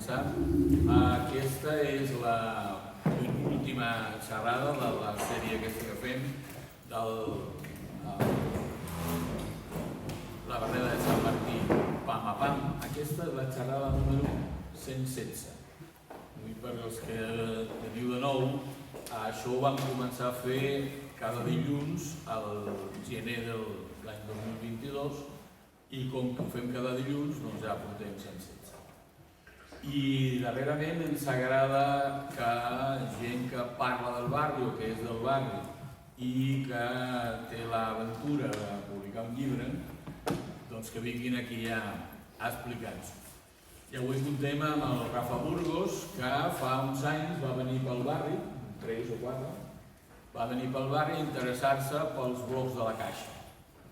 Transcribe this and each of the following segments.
començar. Aquesta és l'última xerrada de la sèrie aquesta que fem de la barrera de Sant Martí pam a pam. Aquesta és la xerrada número 116. Per als que teniu de nou, això ho vam començar a fer cada dilluns al gener de l'any 2022 i com que ho fem cada dilluns, doncs ja portem 116. I darrerament ens agrada que gent que parla del barri o que és del barri i que té l'aventura de publicar un llibre, doncs que vinguin aquí a explicar-nos. I avui contem amb el Rafa Burgos, que fa uns anys va venir pel barri, 3 o 4, va venir pel barri a interessar-se pels blocs de la Caixa.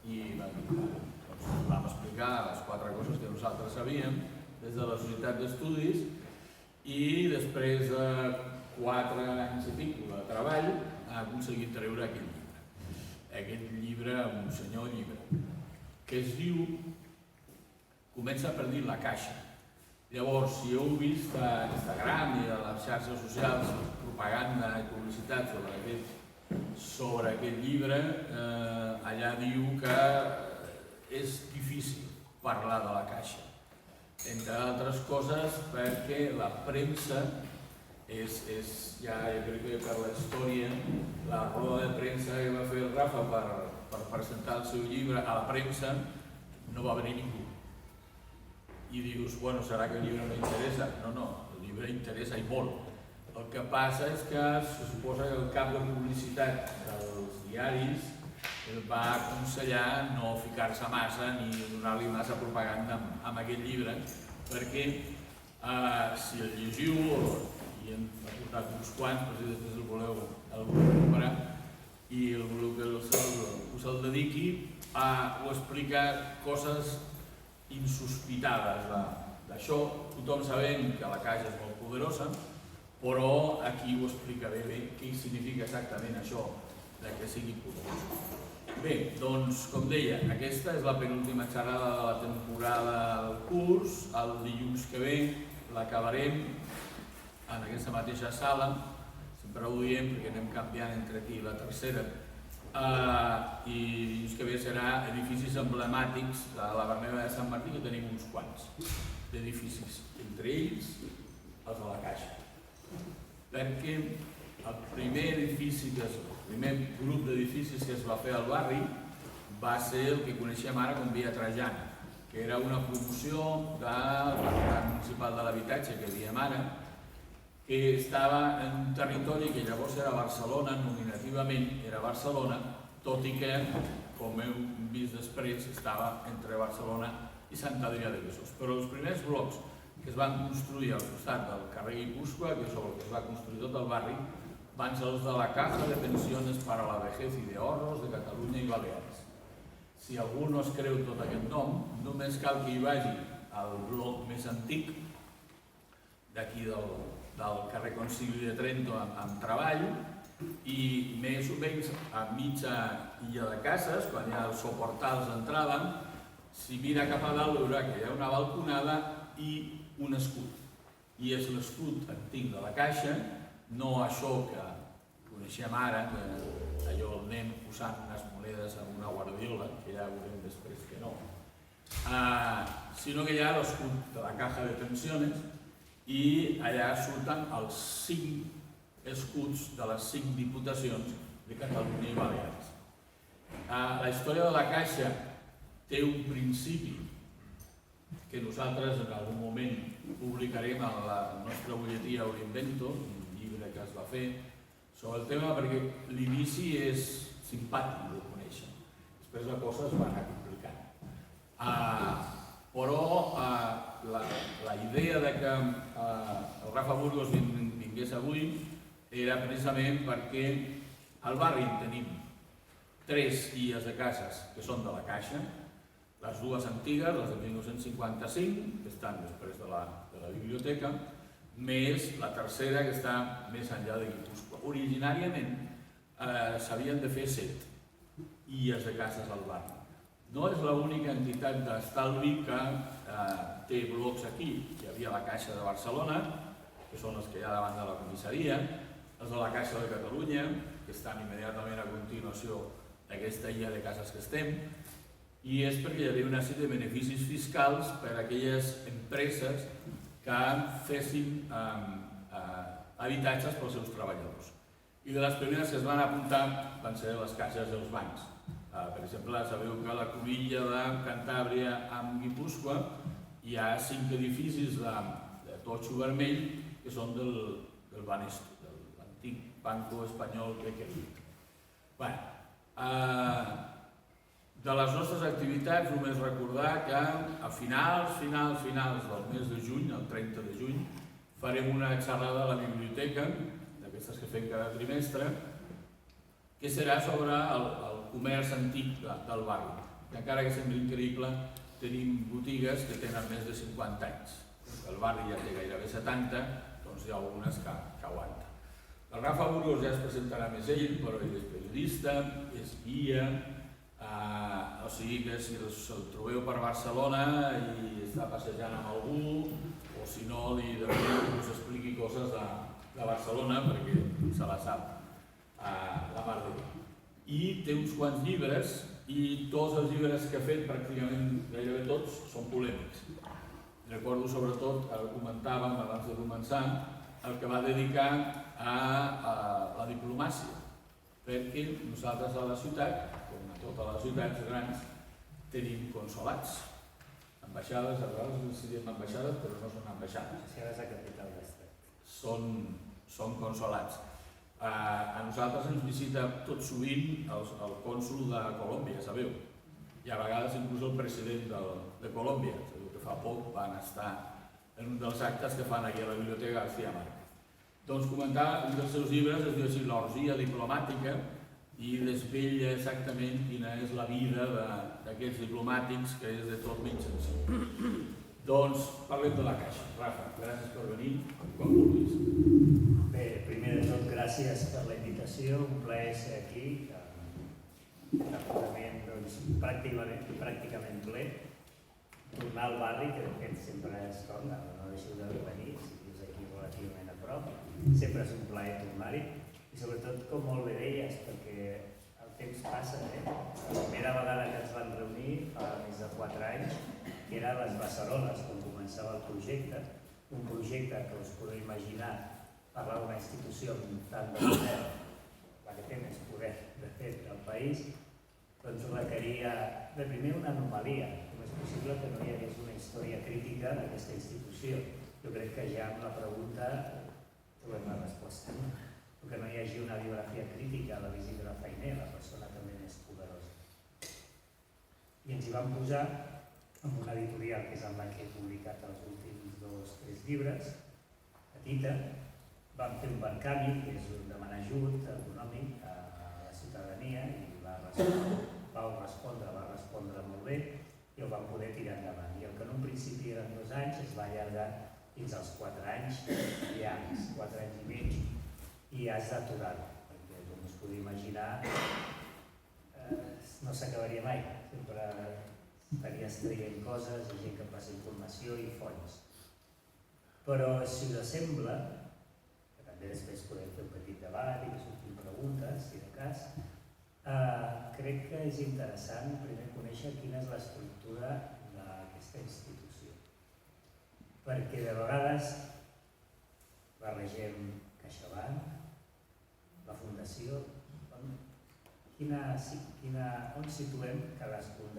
I vam explicar les 4 coses que nosaltres sabíem des de la Societat d'Estudis i després de 4 anys i pico de treball ha aconseguit treure aquest llibre. Aquest llibre, un senyor llibre, que es diu, comença per dir La Caixa. Llavors, si heu vist a Instagram i a les xarxes socials propaganda i publicitat sobre aquest llibre, allà diu que és difícil parlar de la Caixa. Entre altres coses perquè la premsa ja crec que per la història, la roda de premsa que va fer el Rafa per presentar el seu llibre a la premsa, no va venir ningú. I dius, bueno, serà que el llibre no interessa? No, el llibre interessa i molt. El que passa és que se suposa que el cap de publicitat dels diaris va aconsellar no ficar-se massa ni donar-li massa propaganda amb aquest llibre, perquè si el llegiu, i hem portat uns quants, per si després el voleu comprar i el voleu que us el dediqui, ho explica coses insospitades d'això. Tothom sabem que la Caixa és molt poderosa, però aquí ho explicaré bé què significa exactament això de que sigui poderosa. Bé, doncs, com deia, aquesta és la penúltima xerrada de la temporada del curs. El dilluns que ve l'acabarem en aquesta mateixa sala, sempre ho diem perquè anem canviant entre aquí i la tercera, i dilluns que ve serà edificis emblemàtics de la Barnera de Sant Martí, que tenim uns quants d'edificis, entre ells els de la Caixa. Perquè el primer grup d'edificis que es va fer al barri va ser el que coneixem ara com Via Trajana, que era una promoció del Mercat Municipal de l'Habitatge que diem ara, que estava en un territori que llavors era Barcelona, nominativament era Barcelona, tot i que, com heu vist després, estava entre Barcelona i Sant Adrià de Besòs. Però els primers blocs que es van construir al costat del carrer Guipúscoa, que és el que es va construir tot el barri, van ser els de la Caja de Pensiones para la Vejez y de Ahorros de Catalunya i Balears. Si algú no es creu tot aquest nom, només cal que hi vagi al bloc més antic d'aquí del carrer Concili de Trento amb treball, i més o menys a mitja illa de cases, quan hi ha els soportals d'entrada, si mira cap a dalt veurà que hi ha una balconada i un escut. I és l'escut antic de la Caixa, no això que coneixem ara, que allò el nen posant unes monedes en una guardiola, que ja veurem després que no, sinó que hi ha l'escut de la Caja de Pensiones, i allà surten els 5 escuts de les 5 diputacions de Catalunya i Balears. La història de la Caixa té un principi que nosaltres en algun moment publicarem a la nostra butlletí Aurinvento, un llibre que es va fer sobre el tema, perquè l'inici és simpàtic de conèixer. Després la cosa es va anar complicant. Però la idea de que el Rafa Burgos vingués avui era precisament perquè al barri tenim 3 illes de cases que són de la Caixa, les 2 antigues, les de 1955, que estan després de la biblioteca, més la tercera que està més enllà de Guipúscoa. Originàriament s'havien de fer 7 illes de cases al barri. No és l'única entitat d'estalvi que té blocs aquí. Hi havia la Caixa de Barcelona, que són els que hi ha davant de la comissaria, els de la Caixa de Catalunya, que estan immediatament a continuació d'aquesta illa de cases que estem, i és perquè hi havia una sèrie de beneficis fiscals per a aquelles empreses que fessin habitatges pels seus treballadors. I de les primeres que es van apuntar van ser les caixes dels bancs. Per exemple, sabeu que a la cruïlla de Cantàbria amb Guipúscoa hi ha 5 edificis de totxo vermell que són del Banesto, de l'antic Banco Espanyol de Querit. De les nostres activitats, només recordar que a finals del mes de juny, el 30 de juny, farem una xerrada a la biblioteca, d'aquestes que fem cada trimestre, que serà sobre el comerç antic del barri. Que encara que sembli increïble, tenim botigues que tenen més de 50 anys. El barri ja té gairebé 70, doncs hi ha algunes que aguanten. El Rafa Burgos ja es presentarà més ell, però ell és periodista, és guia, o sigui que si el trobeu per Barcelona i està passejant amb algú, o si no li demanem que us expliqui coses de Barcelona, perquè se la sap la mar de bé. I té uns quants llibres, i tots els llibres que ha fet, pràcticament gairebé tots, són polèmics. Recordo sobretot, ara ho comentàvem abans de començar, el que va dedicar a la diplomàcia, perquè nosaltres a la ciutat, com a totes les ciutats grans, tenim consolats. Ambaixades, a vegades ens diem ambaixades, però no són ambaixades. Ambaixades a capital d'estat. Són consolats. A nosaltres ens visita tot sovint el cònsol de Colòmbia, sabeu? I a vegades inclús el president de Colòmbia. Sabeu que fa poc van estar en un dels actes que fan aquí a la Biblioteca García Márquez. Doncs comentar, un dels seus llibres es diu així, L'orgia diplomàtica, i desvella exactament quina és la vida d'aquests diplomàtics, que és de tot menys senzill. Doncs parlem de la Caixa. Rafa, gràcies per venir, com vulguis. Bé, primer de tot, gràcies per la invitació, un plaer ser aquí, absolutament, doncs, pràcticament ple. Tornar al barri, que de fet sempre és com, no deixeu de venir, si vius aquí relativament a prop, sempre és un plaer tornar-hi, i sobretot, com molt bé deies, perquè el temps passa, La primera vegada que ens vam reunir, fa més de 4 anys, que era a les Beceroles, quan començava el projecte, un projecte que us podeu imaginar parlar d'una institució amb tant de poder, la que té més poder, de fet, al país, doncs requeria, de primer, una anomalia. Com és possible que no hi hagués una història crítica d'aquesta institució? Jo crec que ja amb la pregunta trobem la resposta. Que no hi hagi una biografia crítica a la Isidre Fainé, la persona també més poderosa. I ens hi vam posar amb una editorial que és amb la que he publicat els últims 2 o 3 llibres, petita. Vam fer un barcami, que és un demanar ajut econòmic a la ciutadania, i va respondre molt bé, i el vam poder tirar endavant. I el que en un principi eren 2 anys es va allargar fins als 4 anys llargs, 4 anys i mig, i has d'aturar-ho, perquè, com us podeu imaginar, no s'acabaria mai. Sempre estaries traient coses, gent que passa informació i fonts. Però, si us sembla, que també després podem fer un petit debat i que surtin preguntes, si de cas, crec que és interessant primer conèixer quina és l'estructura d'aquesta institució. Perquè de vegades barregem CaixaBank, la Fundació, on situem cadascun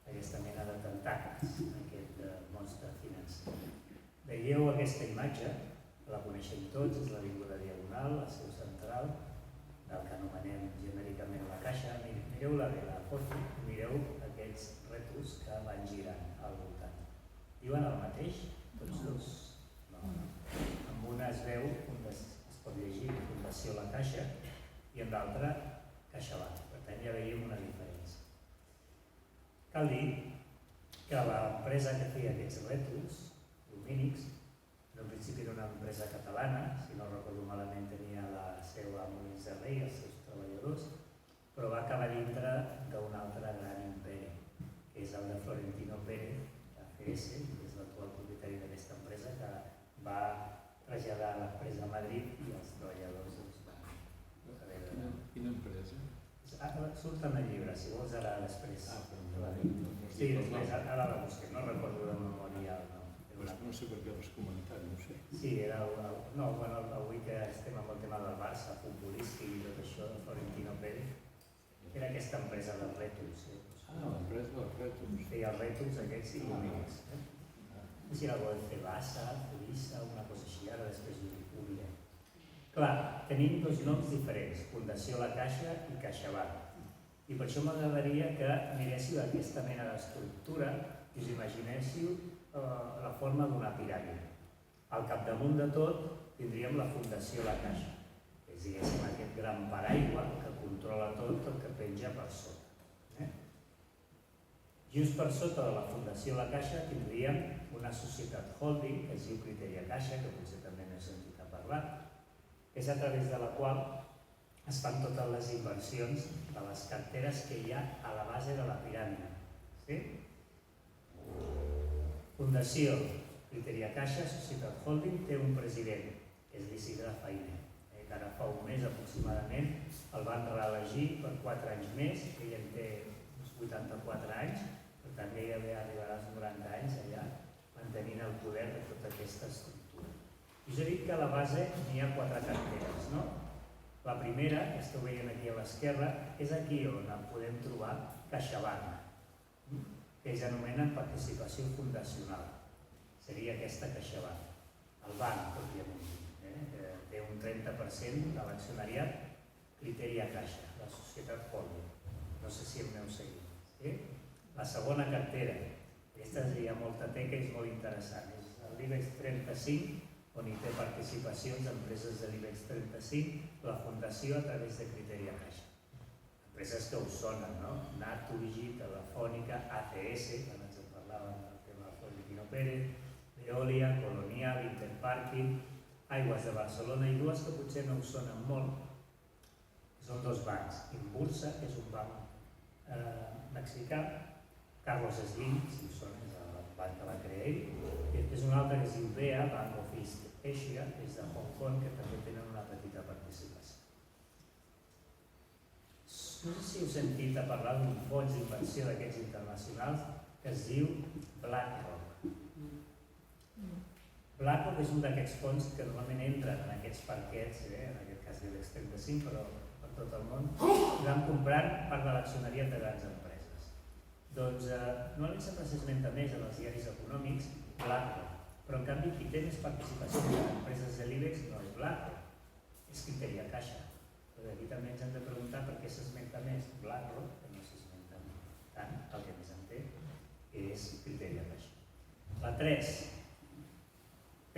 d'aquesta mena de tentacles, aquest monstre financer. Veieu aquesta imatge, la coneixem tots, és l'Avinguda Diagonal, la seu central, del que anomenem genèricament la Caixa. Mireu-la bé, la foto, mireu aquests rètols que van girant al voltant. Diuen el mateix, tots dos? No. Amb una es veu, es pot llegir Fundació La Caixa, i amb l'altra CaixaBank. Per tant, ja veiem una diferència. Cal dir que l'empresa que feia aquests rètols lumínics, en un principi era una empresa catalana, si no recordo malament tenia la seu a Molins de Rei, els seus treballadors, però va acabar dintre d'un altre gran imperi, és el de Florentino Pérez, ACS, que és l'actual propietari d'aquesta empresa, que va traslladar l'empresa a Madrid i els treballadors van haver de... Quina empresa? Surt en el llibre, si vols ara després. Sí, Sí, després, ara la busquem, no recordo de memòria el nom. no sé per què l'has comentat, no sé. Sí, era no, bueno, avui que estem amb el tema del Barça, futbolístic i tot això, de Florentino Pérez, era aquesta empresa dels rètols. L'empresa dels rètols. Feia els rètols aquests il·luminats. No sé si era algo de Cebassa, Cebissa, una cosa així, ara després ho direm. Clar, tenim dos noms diferents, Fundació La Caixa i CaixaBank. I per això m'agradaria que miréssiu aquesta mena d'estructura i us imaginéssiu la forma d'una piràmide. Al capdamunt de tot tindríem la Fundació La Caixa, és diguéssim aquest gran paraigua que controla tot el que penja per sota. Just per sota de la Fundació La Caixa tindríem una societat holding que es diu Criteria Caixa, que potser també n'he sentit a parlar, és a través de la qual es fan totes les inversions de les carteres que hi ha a la base de la piràmide. Sí? Fundació Criteria Caixa, Societat Holding, té un president, que és l'Isidre Fainé, que ara fa un mes aproximadament el van reelegir per 4 anys més, ell en té uns 84 anys, per tant ell arribarà als 90 anys allà mantenint el poder de tota aquesta estructura. Us he dit que a la base n'hi ha 4 carteres, no? La primera, que esteu veient aquí a l'esquerra, és aquí on podem trobar CaixaBank, que ells anomenen participació fundacional. Seria aquesta CaixaBank, el banc, pròpiament, que té un 30% de l'accionariat Criteria Caixa, la societat holding. No sé si em aneu seguint. La segona cartera, aquesta hi ha molta teca i és molt interessant, és l'IBEX 35, on hi té participacions d'empreses de l'IBEX 35, la fundació a través de Criteria Caixa. Empreses que us sonen, no? Naturgy, Telefònica, ACS, que abans en parlàvem del tema de Florentino Pérez, Veolia, Colonial, Interparking, Aigües de Barcelona i dues que potser no us sonen molt, són dos bancs. Inbursa, que és un banc mexicà, Carlos Slim, si us sona, és el banc que va crear ell, i després un altre que es diu BEA, Bank of East Asia, que és de Hong Kong, que també tenen una petita participació. No sé si heu sentit a parlar d'un fons d'inversió d'aquests internacionals que es diu BlackRock. BlackRock és un d'aquests fons que normalment entren en aquests parquets, en aquest cas l'IBEX 35, però per tot el món, i van comprant part de l'accionariat de grans empreses. Doncs normalment sempre s'esmenta més en els diaris econòmics BlackRock, però en canvi qui té més participació en empreses de l'IBEX no és BlackRock, és Criteria Caixa. Però aquí també ens hem de preguntar per què s'esmenta més BlackRock, que no s'esmenta tant, el que més en té, és Criteria Caixa. La 3,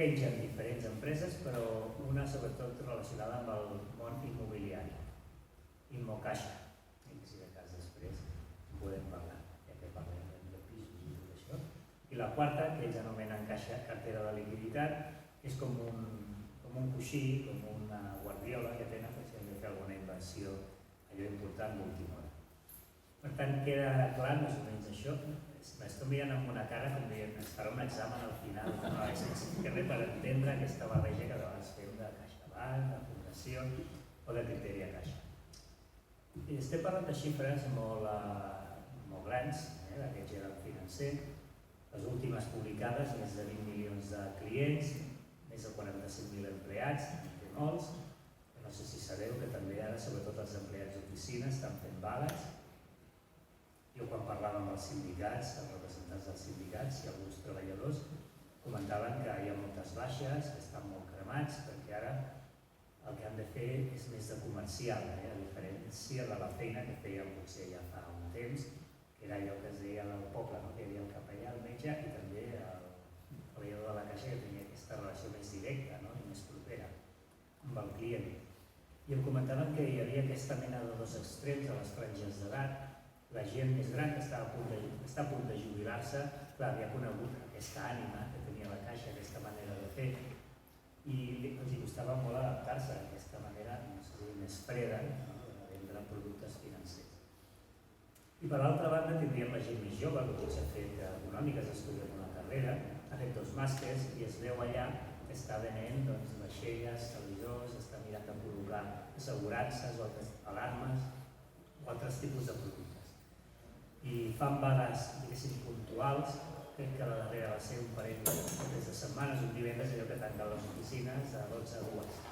pengen diferents empreses, però una sobretot relacionada amb el món immobiliari, Immocaixa, que si de cas després en podem parlar, ja que parlem de pisos i tot això. I la quarta, que ells anomenen cartera de liquiditat, és com un coixí, com una guardiola que tenen per si hem de fer alguna inversió, allò important d'última hora. Per tant, queda clar més o menys això. M'estic mirant amb una cara com dient, es farà un examen al final, no, que res per entendre aquesta barreja que abans fem de CaixaBank, de Fundació o de Criteria Caixa. I estem parlant de xifres molt grans, d'aquest gerent financer, les últimes publicades, més de 20 milions de clients, més de 45.000 empleats, en té molts. No sé si sabeu que també ara, sobretot els empleats d'oficina, estan fent vagues. Jo quan parlàvem amb els sindicats, els representants dels sindicats i alguns treballadors, comentaven que hi ha moltes baixes, que estan molt cremats, perquè ara el que han de fer és més de comercial, a diferència de la feina que feien potser ja fa un temps, que era allò que es deia del poble, que hi havia el capellà, el metge i també el treballador de la caixa que tenia aquesta relació més directa i més propera amb el client. I em comentaven que hi havia aquesta mena de dos extrems a les franges d'edat. La gent més gran que està a punt de jubilar-se, clar, havia conegut aquesta ànima que tenia la caixa, aquesta manera de fer, i els costava molt adaptar-se a aquesta manera, no sé si més freda, de vendre productes financers. I I per l'altra banda tindríem la gent més jove, que potser ha fet econòmiques, ha estudiat una carrera, ha fet 2 màsters i es veu allà que està venent vaixelles, televisors, està mirant de col·locar assegurances o altres alarmes o altres tipus de productes. I fan vagues, diguéssim, puntuals. Crec que la darrera va ser un parell de setmanes, un divendres, allò que tanquen les oficines a 12 a 2.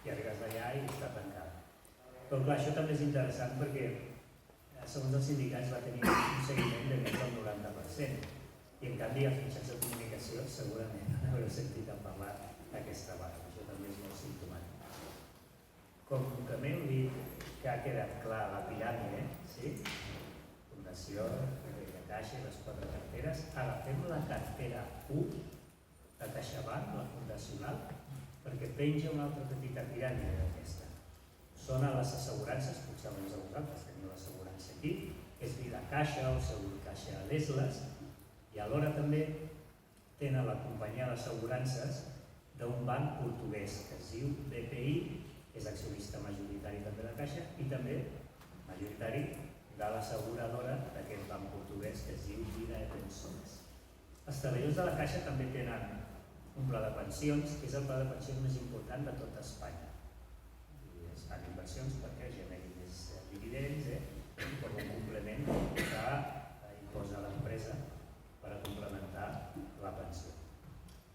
I arribes d'allà i està tancada. Però clar, això també és interessant perquè, segons els sindicats, va tenir un seguiment de més del 90%. I en canvi, els mitjans de comunicació segurament no haureu sentit a parlar d'aquesta vaga. Això també és molt simptomàtic. Com també heu dit que ha quedat clar la piràmide, sí? Fundació, Caixa i les 4 carteres, agafem la cartera 1 de CaixaBank, la fundacional, perquè penja una altra petita piràmide d'aquesta. Són a les assegurances, potser alguns de vosaltres teniu l'assegurança aquí, és Vidacaixa o Segur Caixa d'Esles, i alhora també tenen la companyia d'assegurances d'un banc portuguès que es diu BPI, que és accionista majoritari també de Caixa, i també majoritari de l'asseguradora d'aquest banc portuguès que es diu Vida de Pensions. Els treballadors de la Caixa també tenen un pla de pensions, que és el pla de pensions més important de tot Espanya. I es fan inversions perquè generin més dividends com un complement que imposa l'empresa per a complementar la pensió.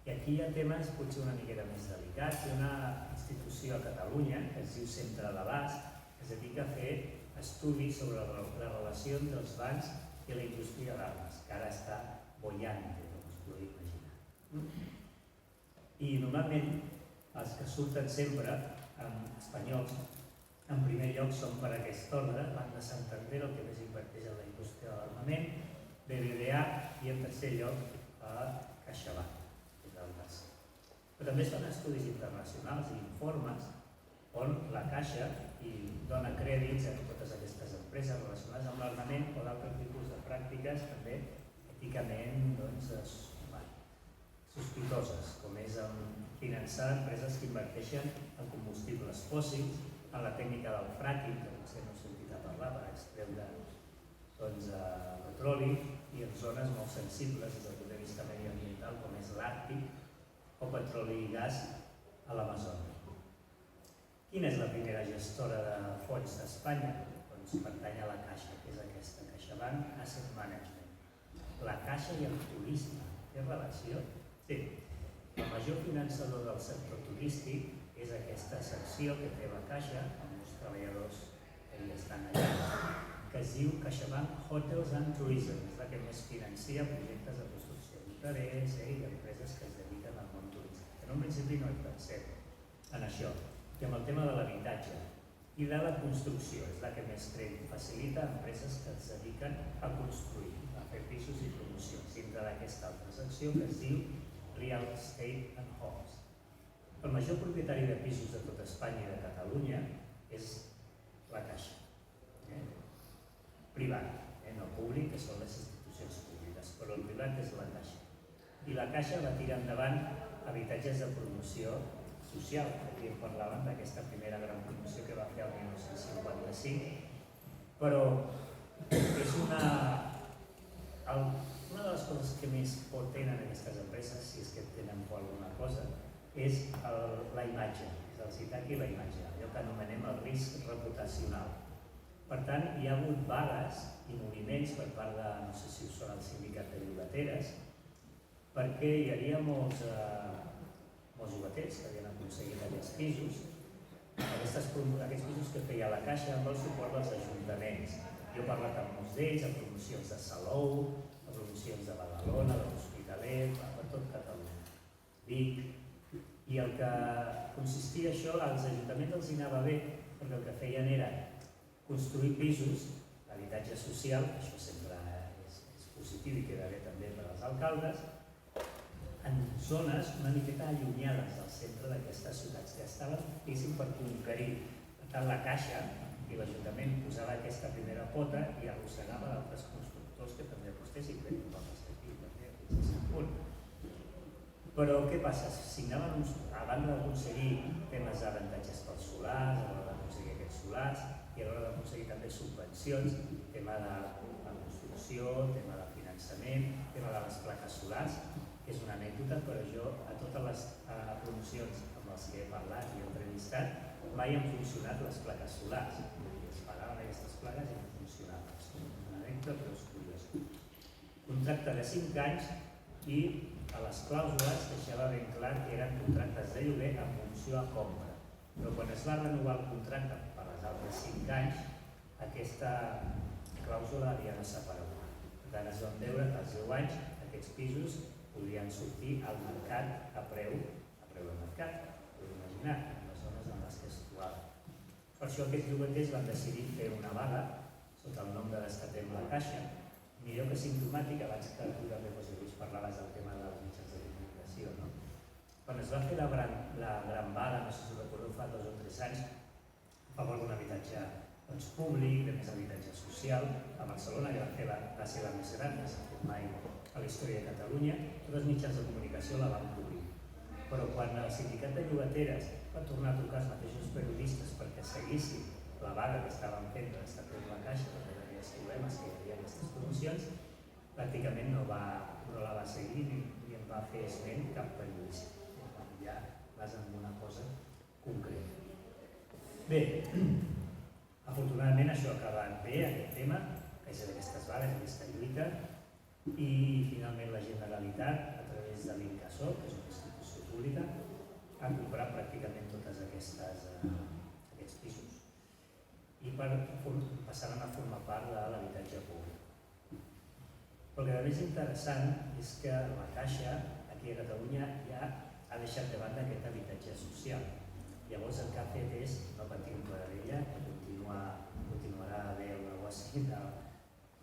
I aquí hi ha temes potser una miqueta més delicats. Hi ha una institució a Catalunya que es diu Centre de l'AS, que es dedica a fer estudis sobre la relació entre els bancs i la indústria d'armes, que ara està bollante, com us podeu imaginar. I normalment els que surten sempre espanyols, en primer lloc són per aquest ordre, Banc de Santander, el que més inverteix en la indústria de l'armament, BBVA i en tercer lloc CaixaBank, que és el tercer. Però també es fan estudis internacionals i informes on la Caixa dona crèdits a totes aquestes empreses relacionades amb l'armament o d'altres tipus de pràctiques també èticament sospitoses, com és finançar empreses que inverteixen en combustibles fòssils, en la tècnica del fracking, que potser no heu sentit a parlar, per extreure petroli, i en zones molt sensibles des del punt de vista mediambiental, com és l'Àrtic o petroli i gas a l'Amazònia. Quina és la primera gestora de fons d'Espanya? Doncs pertany a la Caixa, que és aquesta, CaixaBank Asset Management. La Caixa i el turisme. Té relació? Sí. El major finançador del sector turístic és aquesta secció que té la Caixa, amb els treballadors que hi estan allà, que es diu CaixaBank Hotels and Tourism. És la que més financia projectes de construcció d'hotelers i d'empreses que es dediquen al món turístic. En un principi no hi pensem en això, i amb el tema de l'habitatge i de la construcció, és la que més crèdit facilita a empreses que es dediquen a construir, a fer pisos i promocions, dintre d'aquesta altra secció que es diu Real Estate and Homes. El major propietari de pisos de tot Espanya i de Catalunya és la Caixa. Privat, no públic, que són les institucions públiques, però el privat és la Caixa. I la Caixa va tirar endavant habitatges de promoció social, aquí en parlaven d'aquesta primera gran promoció que va fer el 1955, però és una de les coses que més por tenen aquestes empreses, si és que tenen por alguna cosa, és la imatge, és el citar aquí la imatge, allò que anomenem el risc reputacional. Per tant, hi ha hagut vagues i moviments per part de, no sé si són el sindicat de llogateres, perquè hi havia molts llogaters que havien aconseguit aquests pisos, aquests pisos que feia la Caixa amb el suport dels ajuntaments. Jo he parlat amb molts d'ells, a promocions de Salou, a promocions de Badalona, de l'Hospitalet, per tot Catalunya, Vic. I el que consistia això, als ajuntaments els anava bé, perquè el que feien era construir pisos, l'habitatge social, això sempre és positiu i queda bé també per als alcaldes, en zones una miqueta allunyades del centre d'aquestes ciutats que estaven, diguéssim, per conquerir. Per tant, la Caixa i l'Ajuntament posava aquesta primera pota i arrossegava d'altres constructors que també apostessin, que nosaltres aquí també fins a cert punt. Però què passa? Signaven, a banda d'aconseguir temes d'avantatges pels solars, a l'hora de d'aconseguir aquests solars i a l'hora d'aconseguir també subvencions, tema de la construcció, tema de finançament, tema de les plaques solars, que és una anècdota, però jo a totes les promocions amb les que he parlat i entrevistat mai han funcionat les plaques solars. Es pagaven aquestes plaques i no funcionaven. És una anècdota, però és curiosa. Contracte de 5 anys i a les clàusules deixava ben clar que eren contractes de lloguer amb opció a compra. Però quan es va renovar el contracte per als altres 5 anys, aquesta clàusula havia desaparegut. Per tant, es van veure que als 10 anys aquests pisos podrien sortir al mercat a preu de mercat, podeu imaginar, en les zones en les que es trobaven. Per això aquests llogaters van decidir fer una vaga sota el nom de Destapem la Caixa, millor que simptomàtic, abans que tu també parlaves del tema dels mitjans de comunicació, no? Quan es va fer la gran vaga, no sé si ho recordeu, fa 2 o 3 anys, a favor d'un habitatge públic, de més habitatge social, a Barcelona, que va fer la seva més gran, que s'ha fet mai a la història de Catalunya, tots els mitjans de comunicació la van cobrir. Però quan el sindicat de llogateres va tornar a trucar els mateixos periodistes perquè seguissin la vaga que estaven fent de l'Estatus de la Caixa, perquè hi havia els problemes que hi havia aquestes promocions, pràcticament no la va seguir ni en va fer esment cap periodista. Ja vas en una cosa concreta. Bé, afortunadament això ha acabat bé, aquest tema, que és d'aquestes vagues, aquesta lluita, i finalment la Generalitat, a través de l'Incasòl, que és una institució pública, ha comprat pràcticament tots aquests pisos i passaran a formar part de l'habitatge públic. Però el que més interessant és que la Caixa, aquí a Catalunya, ja ha deixat de banda aquest habitatge social. Llavors el que ha fet és no patir un pla d'ella, continuarà a haver un negoci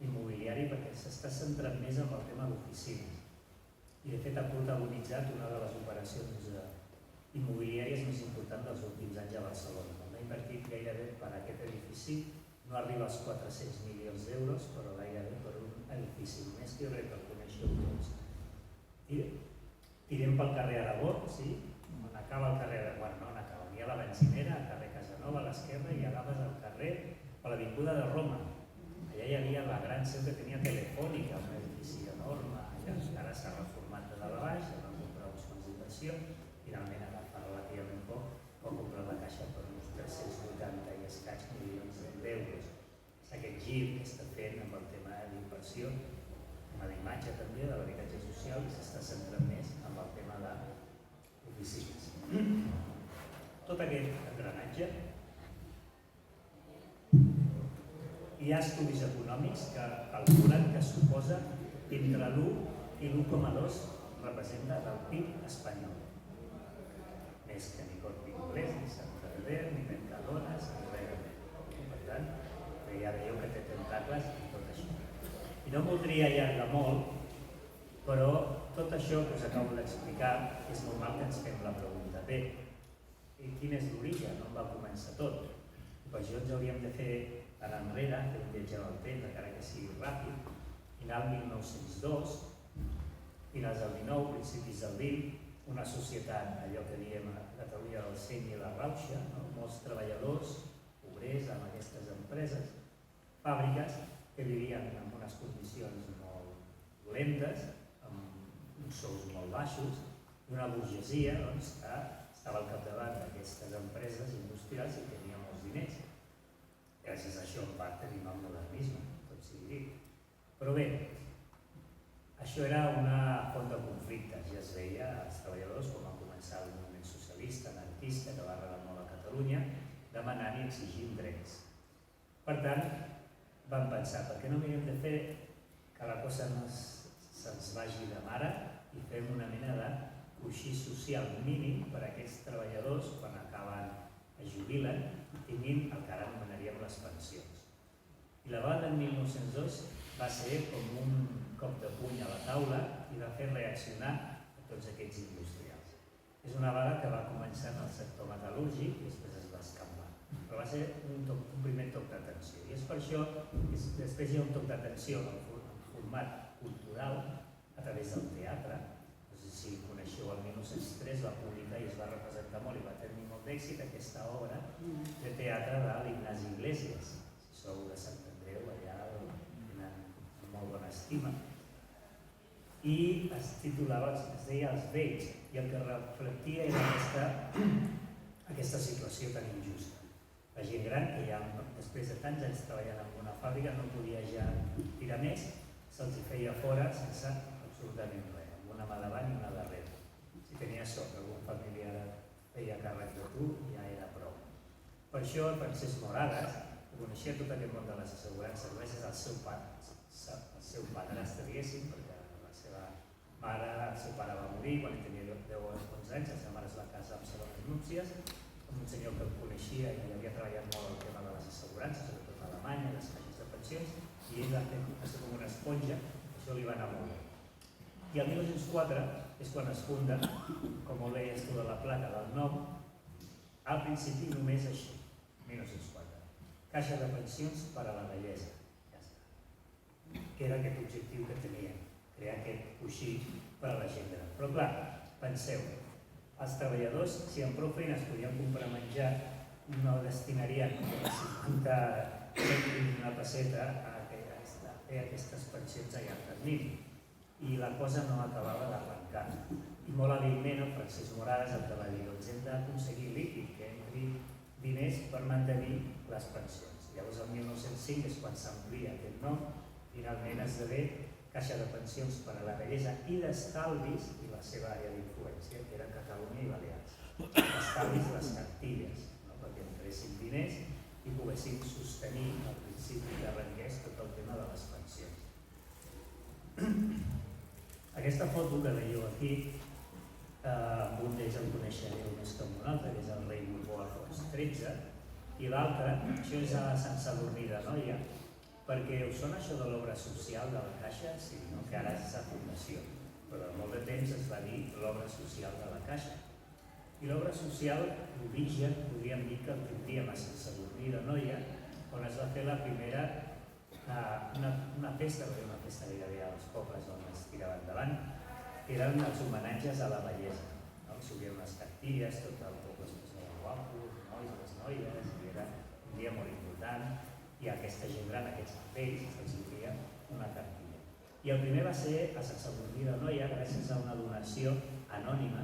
immobiliari perquè s'està centrant més en el tema d'oficines. I de fet ha protagonitzat una de les operacions immobiliàries més importants dels últims anys a Barcelona. Ha invertit gairebé per aquest edifici, no arriba als 400 milions d'euros, però gairebé per un edifici, només que jo crec que el coneixeu tots. Tirem pel carrer Aragó, sí? On acaba el carrer Aragó, no on acaba, hi ha la benzinera, al carrer Casanova a l'esquerra i agafes el carrer a l'avinguda de Roma. Allà hi havia la gran seu que tenia Telefònica, un edifici enorme, ara s'ha reformat de dalt a baix, ja van comprar uns fons d'inversió, finalment ara fa relativament poc, va comprar la Caixa per uns 380 i escaig milions d'euros. És aquest gir que està fent amb el tema d'inversió, amb l'imatge també de l'habitatge social i s'està centrant més en el tema d'oficines. Tot aquest engranatge, hi ha estudis econòmics que calculen que suposa entre l'1 i l'1,2 representa del PIB espanyol. Més que ni Corte Inglés, ni Santander, ni Mercadones, ni res. Per tant, ja veieu que té tentacles i tot això. I no voldria allargar molt, però tot això que us acabo d'explicar és normal que ens fem la pregunta. Bé, quin és l'origen? On va començar tot? Per això ens hauríem de fer anar enrere, fer un viatge del temps, encara que sigui ràpid, final 1902, finals del 19, principis del 20, una societat, allò que diem a Catalunya del seny i la rauxa, molts treballadors, obrers amb aquestes empreses, fàbriques que vivien en unes condicions molt dolentes, amb uns sous molt baixos, i una burgesia que estava al capdavant d'aquestes empreses industrials i tenia molts diners. Gràcies a això en part tenim el modernisme, tot sigui dit. Però bé, això era una font de conflictes, ja es veia als treballadors com va començar el moviment socialista, anarquista, que va arrelar molt a Catalunya, demanant i exigint drets. Per tant, van pensar, per què no havíem de fer que la cosa no se'ns vagi de mare i fem una mena de coixí social mínim per a aquests treballadors quan acaben es jubilen i tinguin el que ara anomenaríem les pensions. I la vaga del 1902 va ser com un cop de puny a la taula i va fer reaccionar a tots aquests industrials. És una vaga que va començar en el sector metal·lúrgic i després es va escampar. Però va ser un primer toc d'atenció. I és per això que després hi ha un toc d'atenció en format cultural a través del teatre. No sé si coneixeu el 1903 va publicar i es va representar molt i va tenir molt d'èxit aquesta obra de teatre de l'Ignasi Iglesias. Si sou de Sant Andreu, allà el tenen en molt bona estima. I es titulava, es deia Els Vells, i el que reflectia era aquesta situació tan injusta. La gent gran, que ja després de tants anys treballant en una fàbrica no podia ja tirar més, se'ls feia fora sense absolutament res, amb una mà davant i una darrere. Si tenies sort que algun familiar feia càrrec de tu, ja era prou. Per això el Francesc Morales, que coneixia tot aquest món de les assegurances, gràcies al seu padrastre, diguéssim, perquè la seva mare, el seu pare va morir quan tenia 10 o 11 anys, la seva mare es va casar amb segones núpcies, amb un senyor que el coneixia i havia treballat molt el tema de les assegurances, sobretot a Alemanya, les caixes de pensions, i ell va ser com una esponja, això li va anar molt bé. I el 1904 és quan es funda, com ho deies tu de la placa del nom, al principi només així, 1904. Caixa de pensions per a la bellesa, ja està. Que era aquest objectiu que tenia, crear aquest coixí per a la gent gran. Però clar, penseu, els treballadors, si amb prou feines podien comprar menjar, no destinarien 50 cèntims una pesseta a fer aquestes pensions a llarg termini. I la cosa no acabava d'arrencar. I molt hàbilment el Francesc Morales el que va dir, doncs hem d'aconseguir líquid, que entri diners per mantenir les pensions. Llavors el 1905 és quan s'amplia aquest nom, finalment esdevé Caixa de Pensions per a la Bellesa i d'Estalvis i la seva àrea d'influència, que era Catalunya i Balears. Estalvis les cartilles, perquè entressin diners i poguessin sostenir al principi que arrenqués tot el tema de les pensions. Aquesta foto que veieu aquí, un d'ells el coneixereu més que un altre, que és el rei Borbó Alfons XIII, i l'altre, això és a Sant Sadurní d'Anoia, perquè us sona això de l'obra social de la Caixa? Sí, no? Que ara és la fundació, però de molt de temps es va dir l'obra social de la Caixa. I l'obra social, l'origen, podríem dir que el tindríem a Sant Sadurní d'Anoia, on es va fer la primera, una festa, perquè una festa gairebé als pobles on es tirava endavant, eren els homenatges a la bellesa. S'obrien unes cartilles, tot el poble es posava guapo, els nois, les noies, i era un dia molt important, i aquesta gent gran, aquests vells, se'ls oferia una cartilla. I el primer va ser a Sant Sadurní d'Anoia, gràcies a una donació anònima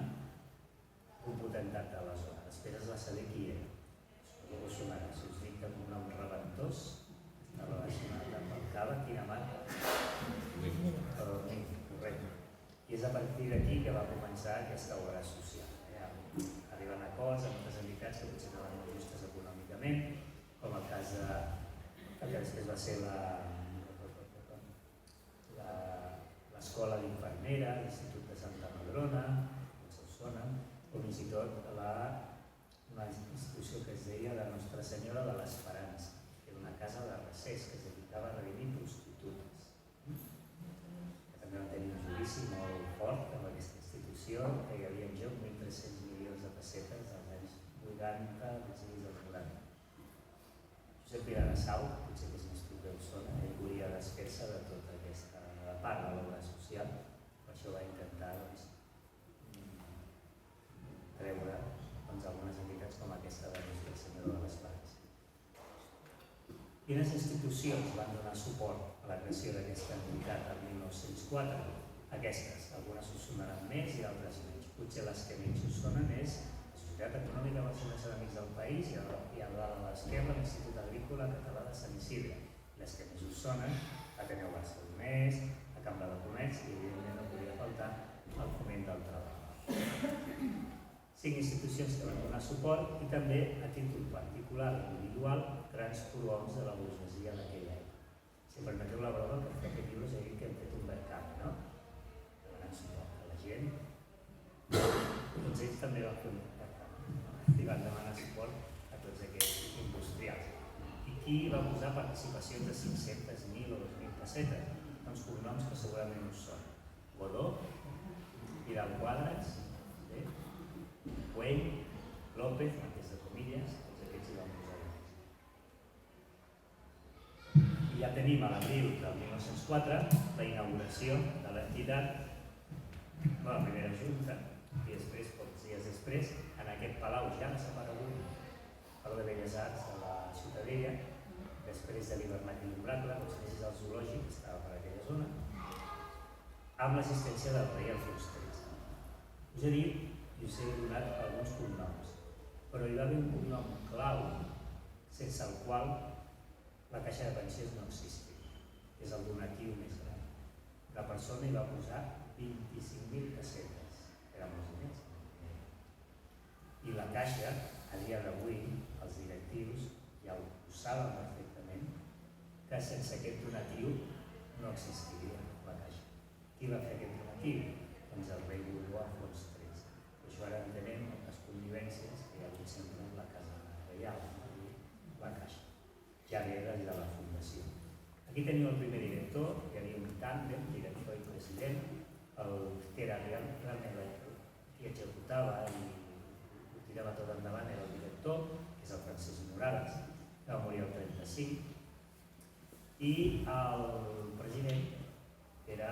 d'un potentat de la zona. Després es va saber qui era. Això us sonarà, si us dic que amb un nom reventós, està relacionat amb el cava, quina marca? Correcte. I és a partir d'aquí que va començar aquesta obra social. Arriben acords amb altres entitats que potser no eren molt justes econòmicament, com el cas de que després va ser l'escola d'infermera, l'Institut de Santa Madrona, o fins i tot una institució que es deia la Nostra Senyora de l'Esperança, que era una casa de recés que es dedicava a redimir prostitutes. També van tenir un judici molt fort amb aquesta institució, que hi havia en joc 1.300 milions de pessetes als anys 80, principis dels 90. Josep Viladasau, potser que és més proper a Osona, ell volia desfer-se de tota aquesta part de l'obra social, per això va intentar treure algunes entitats com aquesta de la Senyora de l'Esperança. Quines institucions van donar suport a la creació d'aquesta entitat el 1904? Aquestes, algunes us sonaran més i altres menys. Potser les que menys us sonen és la Societat Econòmica Barcelonesa d'Amics del País i a l'esquerra l'Institut Agrícola Català de Sant Isidre. Les que més us sonen, Ateneu Barcelonès, la Cambra de Comerç i evidentment no podia faltar el Foment del Treball. 5 institucions que van donar suport i també a títol particular i individual grans prohoms de la burgesia d'aquella època. Si em permeteu la broma, que fer aquest llibre és dir que hem fet un mercat, no? Donant suport a la gent. Tots ells també van fer un mercat i van demanar suport a tots aquests industrials. I qui va posar participacions de 500.000 o 2.000 pessetes? Uns cognoms que segurament us són. Godó, Vidal Quadras, Güell, López, Marquès de Comillas, tots aquests hi van posar diners. I ja tenim a l'abril del 1904 la inauguració de l'entitat, la primera junta, i després després, en aquest palau ja desaparegut, Palau de Belles Arts de la Ciutadella, després de l'Hivernacle i l'Oracle, com s'inicis al zoològic, que estava per aquella zona, amb l'assistència del rei Alfons XIII. Us he dit, i us he donat alguns cognoms, però hi va haver un cognom clau sense el qual la caixa de pensions no existia. És el donatiu més gran. La persona hi va posar 25.000 pessetes, eren molts diners. I la caixa, a dia d'avui, els directius ja ho saben perfectament, que sense aquest donatiu no existiria la caixa. Qui va fer aquest donatiu? Doncs el rei Borbó Alfons XIII. Per això ara entenem les connivències que hi ha hagut sempre en la casa reial, la caixa. Ja ve des de la fundació. Aquí teniu el primer director, hi havia un tàndem, director i president, el que era realment qui executava i ho tirava tot endavant era el director, que és el Francesc Morales, que va morir el 35, i el president era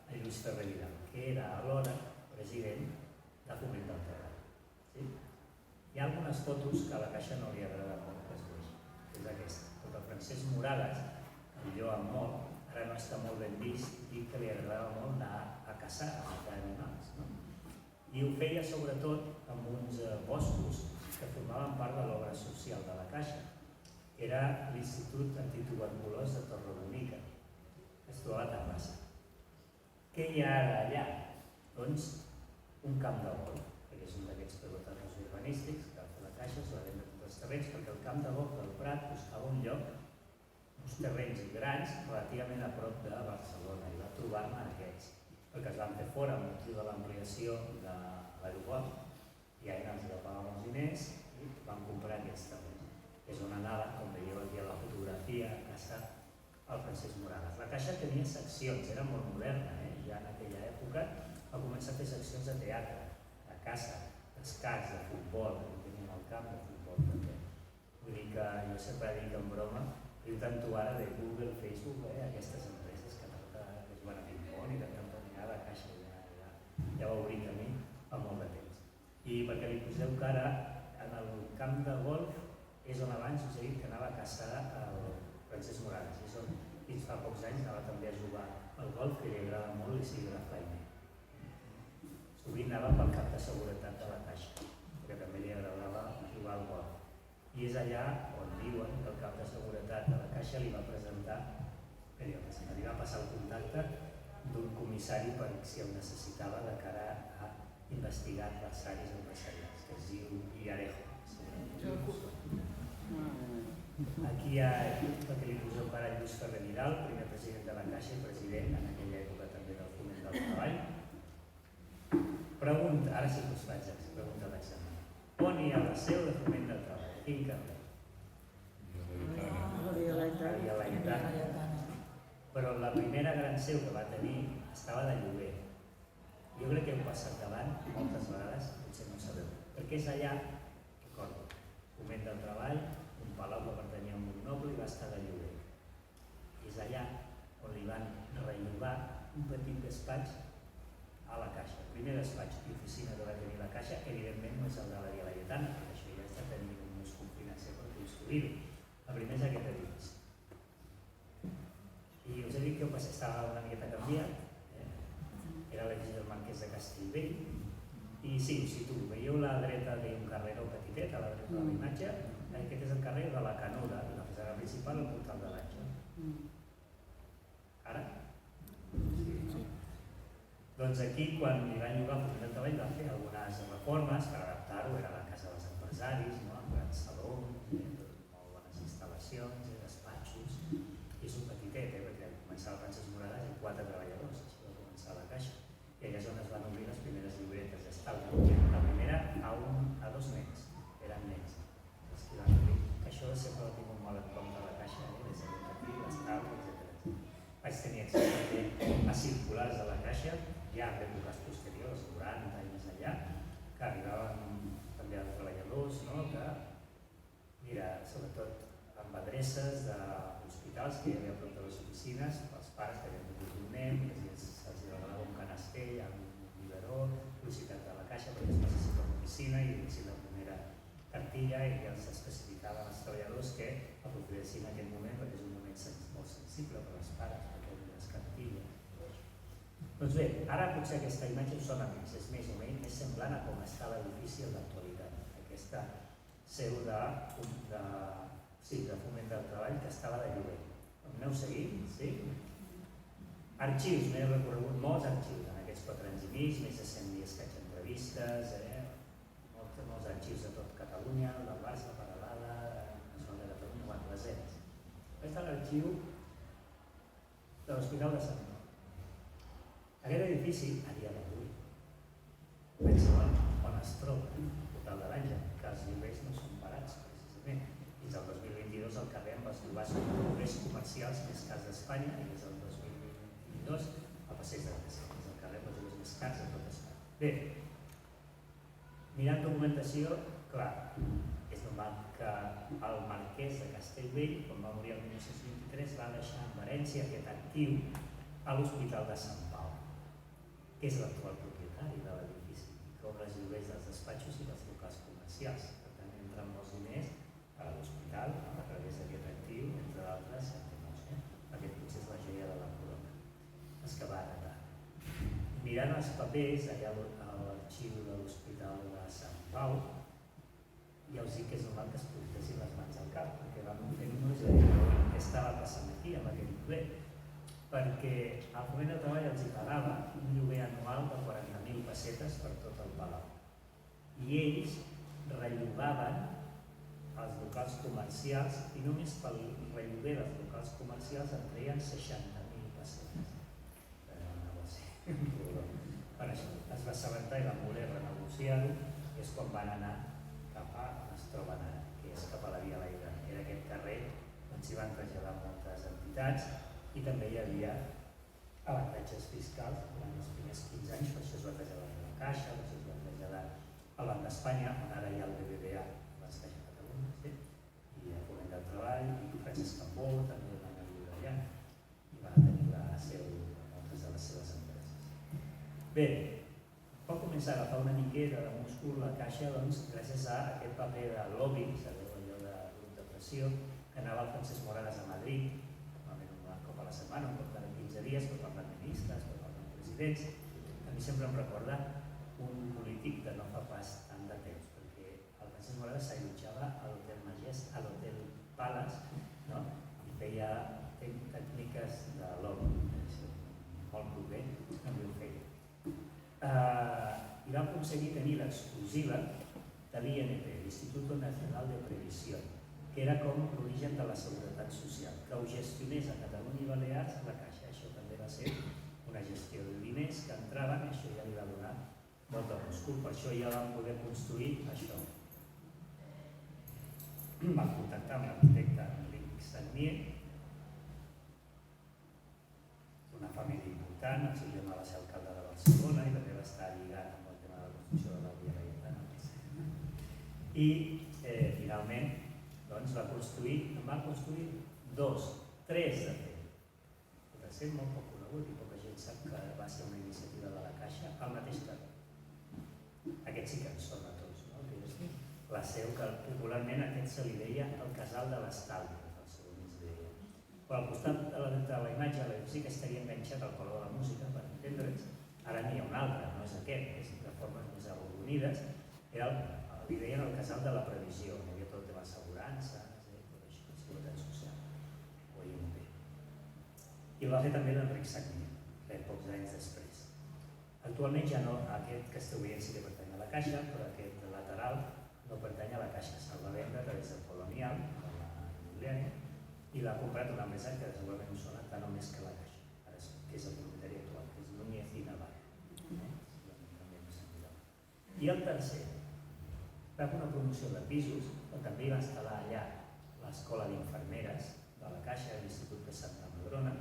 el Lluís Ferrer Vidal, que era alhora president de Foment del Treball. Sí? Hi ha algunes fotos que a la Caixa no li agrada molt que es vegi, que és aquesta. Tot el Francesc Morales, el jo amb molt, ara no està molt ben vist, dic que li agradava molt anar a caçar, a matar animals. No? I ho feia sobretot amb uns boscos que formaven part de l'obra social de la Caixa, que era l'Institut Antituberculós de Torrebonica, que es trobava a Terrassa. Què hi ha ara allà? Doncs un camp de golf, que és un d'aquests pelotanos urbanístics que va fer la Caixa, es va vendre tots els terrenys, perquè el camp de golf del Prat buscava un lloc, uns terrenys grans relativament a prop de Barcelona, i va trobar-ne aquests, perquè es van fer fora amb motiu de l'ampliació de l'aeroport, i allà ens agafàvem els diners i van comprar aquests terrenys. És on anava, com veieu aquí a la fotografia, a casa el Francesc Morales. La Caixa tenia seccions, era molt moderna, ja en aquella època va començar a fer seccions de teatre, de caça, d'escacs, de futbol, teníem el camp de futbol també. Vull dir que jo sempre dic en broma, diu tant tu ara de Google, Facebook, aquestes empreses que juguen a ping-pong i de tant la Caixa ja va obrir camí fa molt de temps. I perquè li poseu cara, en el camp de golf és on abans us he dit que anava a caçar el Francesc Morales, és on fins fa pocs anys anava també a jugar al golf, que li agrada molt l'Isidre Flaime. Sovint anava pel cap de seguretat de la Caixa, perquè també li agradava jugar al golf. I és allà on diuen que el cap de seguretat de la Caixa li va presentar, li va passar el contacte d'un comissari per si el necessitava de cara a investigar adversaris empresarials, que es diu Villarejo. Aquí hi ha, perquè li poseu cara a Lluís Ferrer Vidal, primer president de la Caixa i president en aquella època també del Foment del Treball. Pregunta, ara sí que us faig pregunta d'examen. On hi ha la seu de Foment del Treball? Quin carrer? La Laietana. Però la primera gran seu que va tenir estava de lloguer. Jo crec que heu passat davant moltes vegades, potser no ho sabeu, perquè és allà, recordo, Foment del Treball, un palau que pertanyia a un noble i va estar de lloguer. I és allà on li van rellogar un petit despatx a la Caixa. El primer despatx i oficina que va tenir la Caixa, evidentment no és el de la Via Laietana, perquè això ja està tenint un múscul financer per construir-ho. El primer és aquest edifici. I us he dit que estava una miqueta canviat, era l'edifici del Marquès de Castellbell, i sí, si tu veieu la dreta d'un carreró petitet, a la dreta de la imatge, aquest és el carrer de la Canuda, i la façana principal, el portal de l'Àngel. Ara? Sí. Doncs aquí, quan li van llogar Foment del Treball, van fer algunes reformes per adaptar-ho, era la casa dels empresaris, amb grans salons, molt bones instal·lacions, despatxos, i és un petitet, perquè començava el Francesc Morales i 4 treballadors, així va començar la Caixa. I allà és on es van obrir les primeres llibretes d'estalvi. La primera a 2 nens, eren nens. Això sempre ho tinc molt en compte a la Caixa, des de l'educatiu, l'estalvi, etc. Vaig tenir accés també a circulars de la Caixa, ja en èpoques posteriors, 90 i més enllà, que arribaven també als treballadors, que, mira, sobretot amb adreces d'hospitals que hi havia a prop de les oficines, els pares que havien tingut un nen, se'ls regalava un canester amb un biberó, publicitat de la Caixa perquè es necessita una oficina i plantilla i els especificaven als treballadors que aprofitessin aquest moment perquè és un moment molt sensible per als pares, perquè les cantilles. Doncs bé, ara potser aquesta imatge us sona més, és més o menys més semblant a com està l'edifici en l'actualitat. Aquesta seu de foment del treball que estava de lloguer. Aneu seguint, sí? Arxius, m'he recorregut molts arxius en aquests 4 anys i mig, més de 100 dies que haig entrevistes, molts arxius de tot Catalunya, el del Barça, la Paralada, la zona de Catalunya, les ERES. Aquest és l'arxiu de l'Hospital de Sant Pau. Aquest edifici, a dia d'avui, penseu on es troba, Hospital de l'Àngel, que els lloguers no són barats, precisament. Fins al 2022 el carrer amb els lloguers comercials més cars d'Espanya i des del 2022 el passeig de Gràcia, és el carrer amb els lloguers més cars de tot Espanya. Bé, mirant documentació, clar, és normal que el marquès de Castellvell, quan va morir el 1923, va deixar en herència aquest actiu a l'Hospital de Sant Pau, que és l'actual propietari de l'edifici, que obre els lloguers dels despatxos i dels locals comercials. Per tant, entren molts diners a l'hospital a través d'aquest actiu, entre d'altres, aquest potser és la joia de la corona, els que va heretar. Mirant els papers, allà a l'arxiu de l'Hospital de Sant Pau, ja us dic que és normal que es portessin les mans al cap, perquè vam fer-nos què estava passant aquí amb aquest lloguer, perquè el Foment del Treball els pagava un lloguer anual de 40.000 pessetes per tot el palau. I ells rellogaven els locals comercials i només pel relloguer dels locals comercials en treien 60.000 pessetes. Era un negoci. Per això es va assabentar i van voler renegociar-ho, i és quan van anar cap a on es troben ara, que és cap a la Via Laietana. Era aquest carrer on s'hi van traslladar moltes entitats i també hi havia avantatges fiscals durant els primers 15 anys, per això es va traslladar a la Caixa, per això es va traslladar al Banc d'Espanya, on ara hi ha el BBVA, les Caixa Catalunya, sí? I el Foment del Treball, i Francesc Cambó, també van viure allà, i van tenir la seu de moltes de les seves empreses. Bé, pot començar a agafar una miqueta de múscul la Caixa, doncs, gràcies a aquest paper de lobby, sabeu, allò de grup de pressió, que anava el Francesc Moragas a Madrid, un cop a la setmana, un cop cada 15 dies, per parlar amb ministres, per parlar amb presidents. A mi sempre em recorda un polític de no fa pas tant de temps, perquè el Francesc Moragas s'allotjava a l'Hotel Majest, a l'Hotel Palace, no? I feia tècniques de lobby, molt proper, també ho feia. I va aconseguir tenir l'exclusiva de l'INP, l'Instituto Nacional de Previsión, que era com l'origen de la Seguretat Social, que ho gestionés a Catalunya i Balears la Caixa. Això també va ser una gestió de diners que entraven, i això ja li va donar molt de múscul, per això ja van poder construir això. Van contactar amb l'arquitecte Enric Sagnier, una família important, el seu germà va ser alcalde de Barcelona i també va estar lligat amb el tema de la construcció de la Via Laietana. I finalment doncs va construir 2, 3 de fet. El tercer molt poc conegut i poca gent sap que va ser una iniciativa de la Caixa al mateix carrer. Aquest sí que ens sona a tots, no? La seu que popularment aquest se li deia el Casal de l'Estalvi, el seu amic deia. Però al costat de la imatge sí que estaria enganxat al Palau de la Música, per entendre'ns. Ara n'hi ha un altre, no és aquest, és de formes més arrodonides. Li deien el Casal de la Previsió, hi havia tot el tema d'assegurança, tot això, la Seguretat Social, o INP. I el va fer també l'Enric Sagnier, pocs anys després. Actualment ja no, aquest que esteu veient sí que pertany a la Caixa, però aquest lateral no pertany a la Caixa, se'l va vendre a través del Colonial, de la immobiliària, i l'ha comprat una empresa que segurament us sona tant o més que la Caixa, que és el propietari actual, que és Núñez i Navarro. I el tercer, va fer una promoció de pisos, on també va instal·lar allà l'Escola d'Infermeres de la Caixa de l'Institut de Santa Madrona,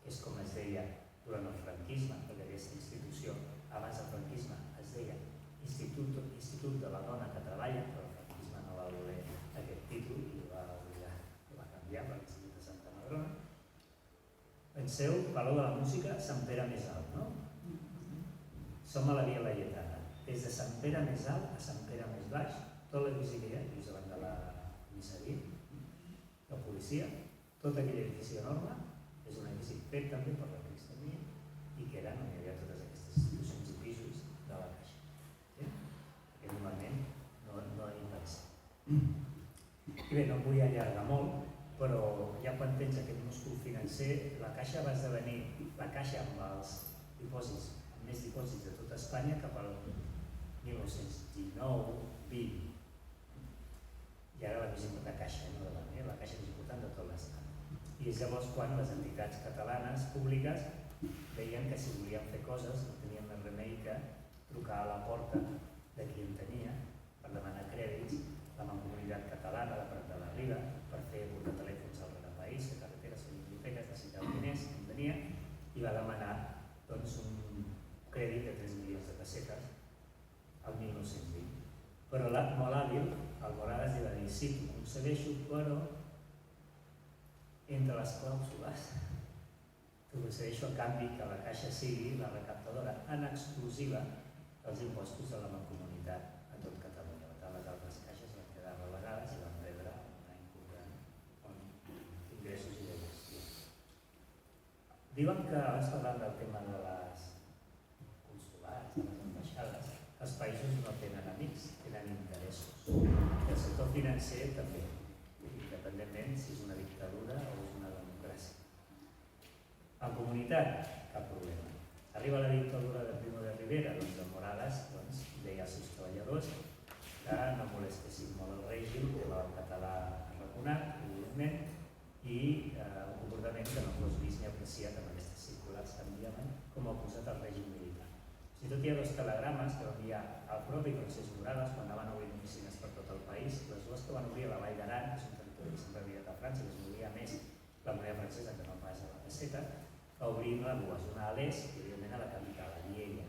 que és com es deia durant el franquisme, perquè aquesta institució, abans del franquisme, es deia Institut de la Dona que Treballa, però el franquisme no va voler aquest títol i va canviar per l'Institut de Santa Madrona. Penseu, Palau de la Música, Sant Pere més alt, no? Som a la Via Laietana. Des de Sant Pere més alt a Sant Pere més baix, tot l'edifici que hi ha, just davant de la comissaria, la policia, tot aquell edifici enorme és un edifici fet també per la cristiania i que era on hi havia totes aquestes institucions i pisos de la Caixa. Sí? En aquell moment no hi pensem. I bé, no em vull allargar molt, però ja quan tens aquest múscul financer, la Caixa va esdevenir la Caixa amb els dipòsits, amb més dipòsits de tota Espanya cap al 1919-20. I ara la més important Caixa, no davant, la Caixa més important de tot l'Estat. I és llavors quan les entitats catalanes públiques veien que si volien fer coses no tenien més remei que trucar a la porta de qui en tenia per demanar crèdits, la Mancomunitat Catalana de Prat de la Riba, per fer portar telèfons al país, fer carreteres, fer biblioteques, necessitava diners, en tenia, i va demanar doncs, un crèdit de 3 milions de pessetes al 1920. Però molt hàbil, el Morales li va dir, sí, ho concedeixo, però entre les clàusules t'ho concedeixo a canvi que la Caixa sigui la recaptadora en exclusiva dels impostos de la Mancomunitat a tot Catalunya. Les altres caixes van quedar relegades i van rebre una important ingressos i de gestió. Diuen que, abans parlant del tema de les consulats, de les ambaixades, els països no tenen amics, tenen interessos. I el sector financer també, independentment si és una dictadura o és una democràcia. En comunitat, cap problema. Arriba la dictadura de Primo de Rivera, doncs de Morales deia als seus treballadors que no molestessin molt el règim, que el català arraconat, evidentment, i un comportament que no fos vist ni apreciat en aquestes circulars que enviaven com a oposat al règim militar. Fins i tot hi ha 2 telegrames que va enviar al propi Francesc Morales quan anaven obrint oficines per tot el país. Les 2 que van obrir a la Vall d'Aran, que és un territori que sempre havia de França, que es movia més la moneda francesa que no pas a la peseta, va obrir-ne 2, una a l'est i evidentment a la capital, a Lleida.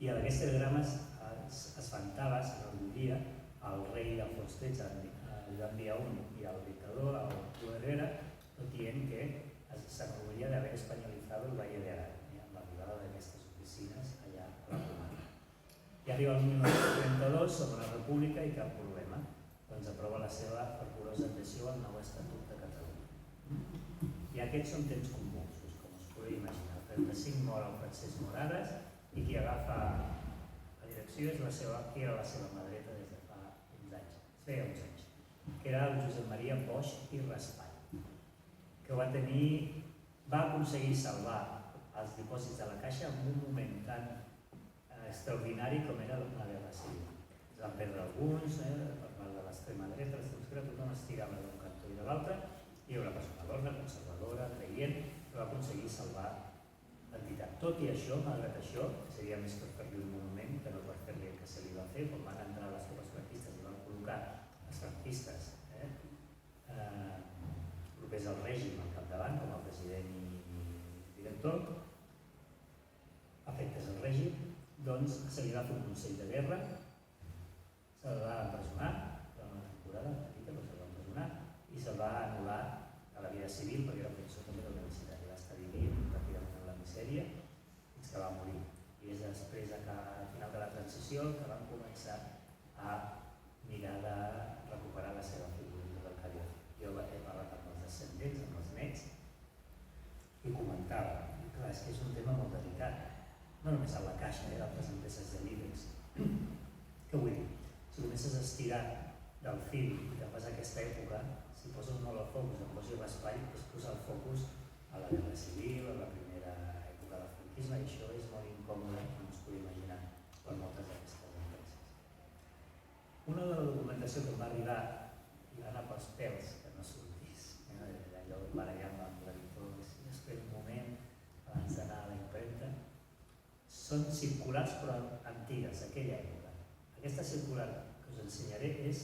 I en aquests telegrames es vantava, s'enorgullia, el rei Alfons XIII li va enviar un i al dictador, al Primo de Rivera, tot dient que s'enorgullia d'haver espanyolitzat el Valle de Arán, amb l'arribada d'aquestes oficines allà a la Romana. I arriba el 1932, Segona República i cap problema. Doncs aprova la seva fervorosa adhesió al nou Estatut de Catalunya. I aquests són temps convulsos, com us podeu imaginar. El 35 mor el Francesc Morales i qui agafa la direcció és qui era la seva mà dreta des de fa uns anys, feia uns anys, que era el Josep Maria Bosch i Raspall, que va aconseguir salvar els dipòsits de la Caixa en un moment tan extraordinari com era la Guerra Civil. Es van perdre alguns, per part de l'extrema dreta, tothom estirava d'un cantó i de l'altre, i una persona d'ordre, conservadora, creient, que va aconseguir salvar l'entitat. Tot i això, malgrat això, seria més per fer-li un monument que no per fer-li el que se li va fer, quan van entrar les tropes franquistes i van col·locar els franquistes propers al règim al capdavant, com a president i director, afectes al règim, doncs se li va fer un consell de guerra, se la va empresonar, durant una temporada petita, però se la va empresonar, i se va anul·lar a la vida civil, perquè era professor també de la universitat, i va estar vivint pràcticament en la misèria fins que va morir. I és després, al final de la transició, que van començar a mirar de recuperar la seva figura del que havia fet. Jo he parlat amb els descendents, amb els nets, i comentava, clar, és que és un tema molt delicat, no només a la Caixa, d'altres empreses de l'IBEX. Què vull dir? Si comences a estirar del fil i que passa aquesta època, si poses molt el focus, em posi Raspall, és posar el focus a la Guerra Civil, a la primera època del franquisme, i això és molt incòmode, com us podeu imaginar, per moltes d'aquestes empreses. Una de la documentació que em va arribar i va anar pels pèls, que no sortís, allò barallant amb l'editor, si espera un moment abans d'anar a la impremta, són circulars però antigues, aquella època. Aquesta circular que us ensenyaré és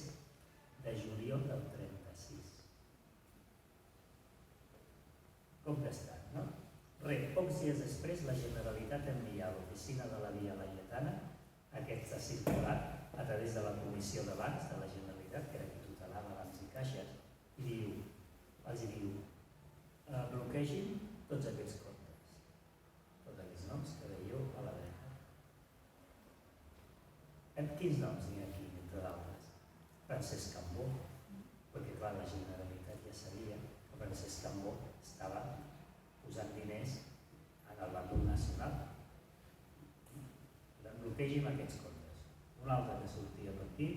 de juliol del 36. Com que està, no? Pocs dies després, la Generalitat envia a l'oficina de la Via Laietana aquesta circular a través de la Comissió de Bancs de la Generalitat, que era qui tutelava bancs i caixes, i els diu, bloquegin tots aquests comptes, tots aquests noms que veieu a la dreta. Quins noms n'hi ha aquí? entre d'altres. Francesc Cambó, perquè clar, la Generalitat ja sabia que Francesc Cambó estava posant diners en el bàndol nacional. Bloquegin aquests comptes. Un altre que sortia per aquí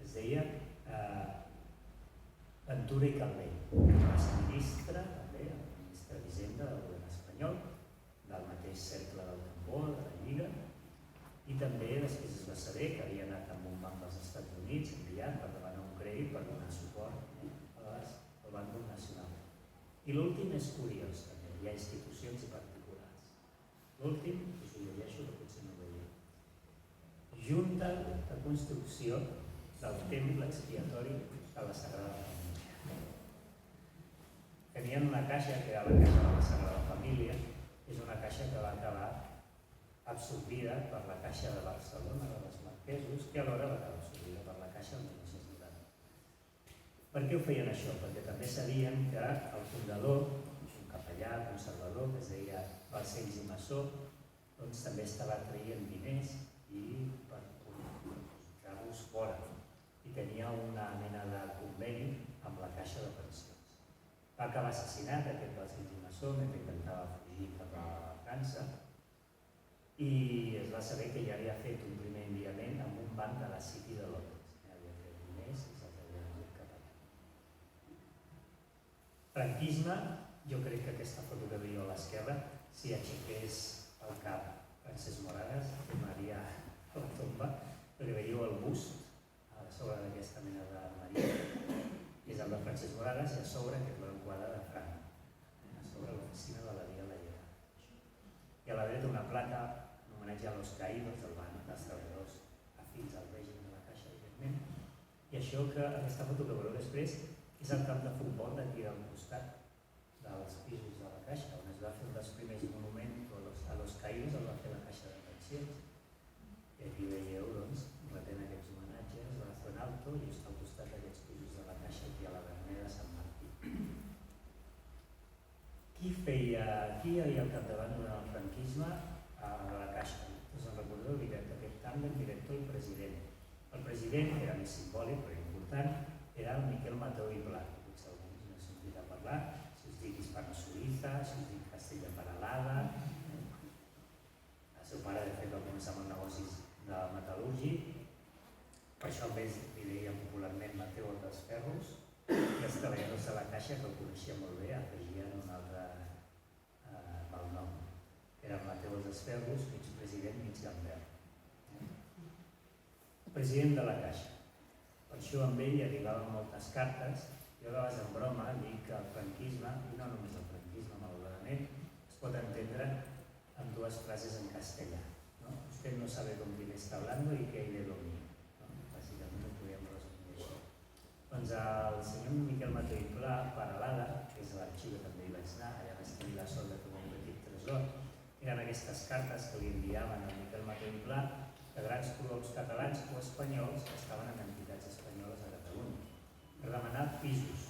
es deia Ventura i Calvé, que va ser ministre, també, el ministre d'Hisenda del govern espanyol, del mateix cercle del Cambó, de la Lliga, i també després es va saber que havia anat amb un banc dels Estats Units enviat per demanar un crèdit per donar suport al bàndol nacional. I l'últim és curiós, també, hi ha institucions i particulars. L'últim, us ho llegeixo, que potser no ho veieu. Junta de construcció del temple expiatori de la Sagrada Família. Tenien una caixa, que era la caixa de la Sagrada Família, és una caixa que va acabar absorbida per la Caixa de Barcelona, dels Marquesos, que alhora va acabar absorbida per la Caixa del 1990. Per què ho feien això? Perquè també sabien que el fundador, un capellà conservador que es deia Balcells i Massó, doncs també estava traient diners i per ficar-los fora. I tenia una mena de conveni amb la Caixa de Pensions. Va acabar assassinat aquest Balcells i Massó mentre intentava fugir cap a França i es va saber que ja havia fet un primer enviament amb un banc de la City de Londres. Havia fet diners i se'ls havia enviat cap allà. Franquisme, jo crec que aquesta foto que veieu a l'esquerra, si aixequés el cap Francesc Moragas, tornaria a la tomba, perquè veieu el bust a sobre d'aquesta mena de Maria, és el de Francesc Moragas, i a sobre aquest l'enquadre de Franco, a sobre l'oficina de la Via Laietà. I a la dreta una placa en homenatge a los caídos del banc dels treballadors afins al règim de la Caixa, evidentment. I això, que aquesta foto que veureu després, és el camp de futbol d'aquí al costat dels pisos de la Caixa, on es va fer un dels primers monuments a los caídos, el va fer la Caixa de Pensions. I aquí veieu, doncs, retent aquests homenatges, Brazo en Alto, i està al costat d'aquests pisos de la Caixa, aquí a la Verneda de Sant Martí. Qui hi havia al capdavant durant el franquisme a la Caixa? Us en recordeu aquest tàndem director i president. El president, que era més simbòlic però important, era el Miquel Mateu i Pla. Potser alguns no heu sentit a parlar, si us dic Hispano-Suïssa, si us dic Castella Paralada. El seu pare, de fet, va començar amb negocis de metal·lúrgic, per això a ells li deia popularment Mateu dels Ferros, i els treballadors de la Caixa, que el coneixia molt bé, afegien un altre malnom. Era Mateu dels Ferros, mig president, mig gambert. President de la Caixa. Per això amb ell arribaven moltes cartes. Jo a vegades en broma dic que el franquisme, i no només el franquisme, malauradament, es pot entendre en dues frases en castellà. Usted no sabe con quién está hablando y qué hay de lo mío. Bàsicament ho podríem resumir això. Doncs el senyor Miquel Mateu i Pla, Paralada, que és l'arxiu que també hi vaig anar, allà vaig tenir la sort de trobar un petit tresor, eren aquestes cartes que li enviaven al Miquel Mateu i Pla de grans colors catalans o espanyols que estaven en entitats espanyoles a Catalunya, per demanar pisos,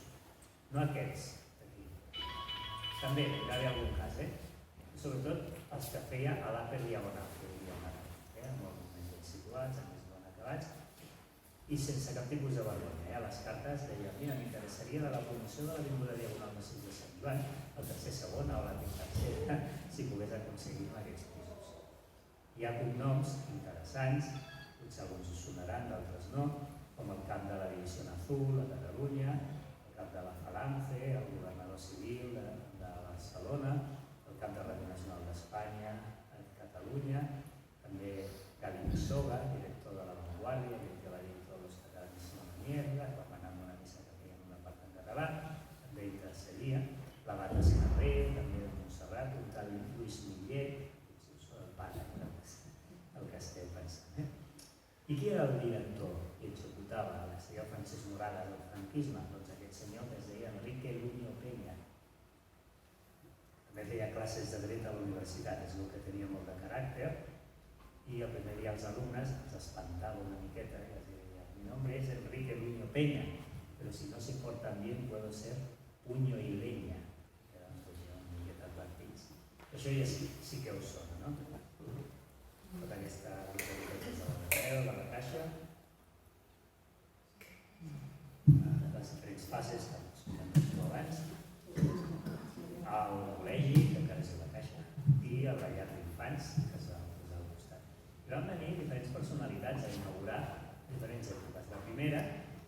no aquests d'aquí. També hi va haver algun cas, sobretot els que feia a l'Upper Diagonal, que diríem ara, molt més ben situats, més ben acabats, i sense cap tipus de vergonya. A les cartes deia, mira, m'interessaria de la promoció de l'Avinguda Diagonal de Sitges de Sant Joan, el tercer segona o la tercera, si pogués aconseguir-me aquests pisos. Hi ha cognoms interessants, potser alguns us sonaran, d'altres no, com el cap de la División Azul a Catalunya, el cap de la Falance, el governador civil de Barcelona, el cap de Radio Nacional d'Espanya a Catalunya, també Gaby Soga, director de La Vanguardia, que va dir tots els catalans són una mierda, va anar amb una missa que feien una part en català, també intercedia, la Bata Escarrer, també de Montserrat, un tal Lluís Millet, potser us sona el pare, el que estem pensant. I qui era el director que executava la senyor Francesc Moragas del franquisme? Doncs aquest senyor que es deia Enrique Luño Peña. També feia classes de dret a la universitat, és el que tenia molt de caràcter, i el primer dia els alumnes els espantava una miqueta, i els deia, mi nombre es Enrique Luño Peña, pero si no se portan bien puedo ser puño y leña, que eren una miqueta advertits. Això ja sí que us sona, no? Tota aquesta localitat de la Caixa. fases que hem dit abans, el col·legi, que encara és a la Caixa, i el llar d'infants, que és al costat. I van venir diferents personalitats a inaugurar diferents èpoques. La primera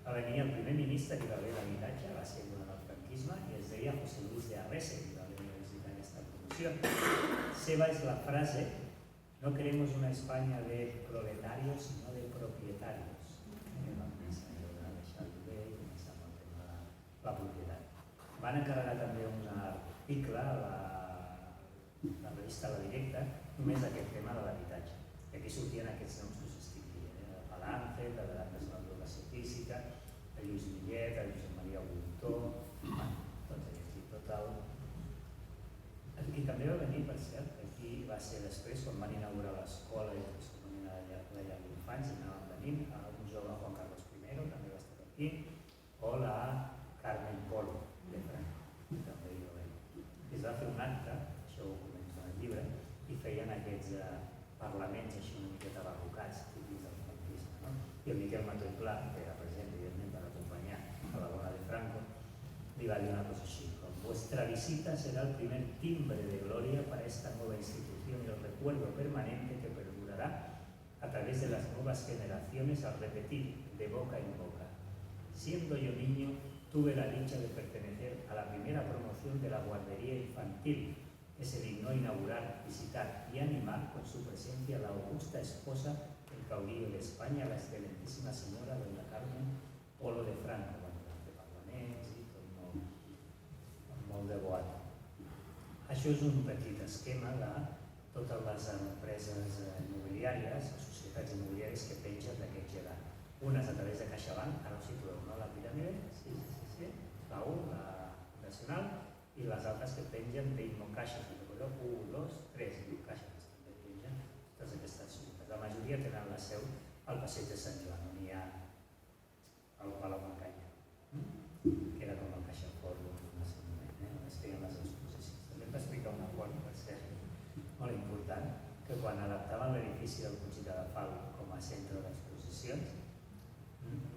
va venir el primer ministre que va haver d'habitatge, va ser durant el franquisme, i es deia José Luis de Arrese, que va venir a visitar aquesta promoció. Seva és la frase: no queremos una España de proletarios, sino de propietarios. La propietat. Van encarregar també un article a la revista La Directa només d'aquest tema de l'habitatge. I aquí sortien aquests noms que us estic dient, Palance, de l'Educació Física, de Lluís Millet, de Josep Maria Bultó, tots aquests, i tot el... I també va venir, per cert, aquí va ser després, quan van inaugurar l'escola i quan van anar a la llar d'infants, i anàvem venint, un jove, Juan Carlos I, també va estar aquí, o la Carmen Polo, de Franco, també hi va venir. Es va fer un acte, això ho comento en el llibre, i feien aquests parlaments així una miqueta barrocats, típics del franquisme, no? I el Miquel Mató i Pla, que era present, evidentment, per acompanyar a la bona de Franco, li va dir una cosa així: vuestra visita será el primer timbre de gloria para esta nueva institución y el recuerdo permanente que perdurará a través de las nuevas generaciones al repetir de boca en boca. Siendo yo niño, tuve la dicha de pertenecer a la primera promoción de la guardería infantil, que se dignó inaugurar, visitar y animar con su presencia la augusta esposa del caudillo de España, la excelentísima señora doña Carmen Polo de Franco, de parlaments i tot molt de boat. Això és un petit esquema de totes les empreses immobiliàries, societats immobiliàries que pengen d'aquest gegant. Unes a través de CaixaBank, ara ho situeu, no? La piràmide, sí, la U, la nacional, i les altres que pengen d'Immocaixa, que recordeu, 1, 2, 3, Immocaixa, que també pengen totes aquestes societats. La majoria tenen la seu al passeig de Sant Joan, on hi ha el Palau Macanya, que era com el Caixa Fòrum, on es feien les exposicions. També em va explicar una cosa, per cert, molt important, que quan adaptaven l'edifici del Puig de Dafal com a centre d'exposicions,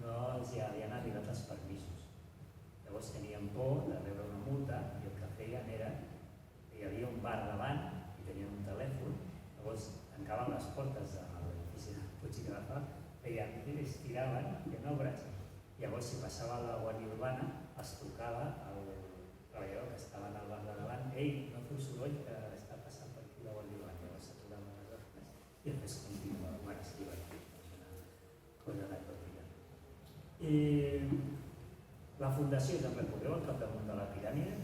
no els hi havien arribat els permisos. Llavors tenien por de rebre una multa i el que feien era que hi havia un bar davant i tenien un telèfon, llavors tancaven les portes de l'edifici del Puig de Dafal, feien i es tiraven en obres. Llavors, si passava la Guàrdia Urbana, es trucava al treballador que estava en el bar de davant: ei, no feu soroll, que està passant per aquí la Guàrdia Urbana. Llavors s'aturaven les ordres i després continuava. Bueno, és divertit, és una cosa anecdòtica. La Fundació, ja em recordeu, al capdamunt de la piràmide,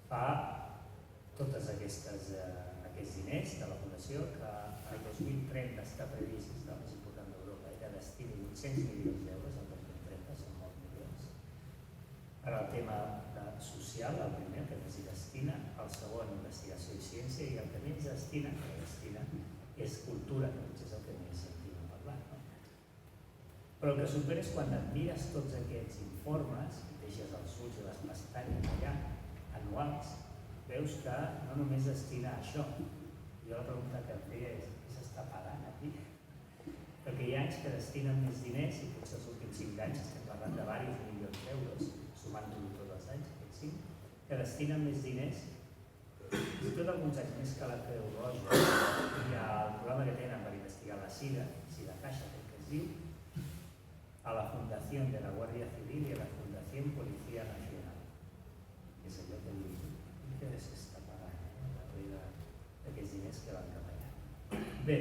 fa tots aquests diners de la Fundació, que el 2030 està previst, és el més important d'Europa, que destini 800 milions d'euros al 2030, són molts milions. Per al tema social, el primer que més hi destina, el segon, investigació i ciència, i el que més destina, és cultura, que potser és el que més sentim a parlar. Però el que sorprèn és quan et mires tots aquests informes i deixes els ulls i les pestanyes allà, anuals, veus que no només destina a això. Jo la pregunta que em feia és: què s'està pagant aquí? Perquè hi ha anys que destinen més diners, i potser els últims 5 anys estem parlant de diversos milions d'euros, sumant-ho tots els anys, aquests 5, que destinen més diners, fins i tot alguns anys més que la Creu Roja i el programa que tenen per investigar la SIDA Caixa, que es diu, a la Fundación de la Guardia Civil y a la Fundación Policía Nacional. Que és allò que diu, què s'està pagant, darrere d'aquests diners que van cap allà. Bé,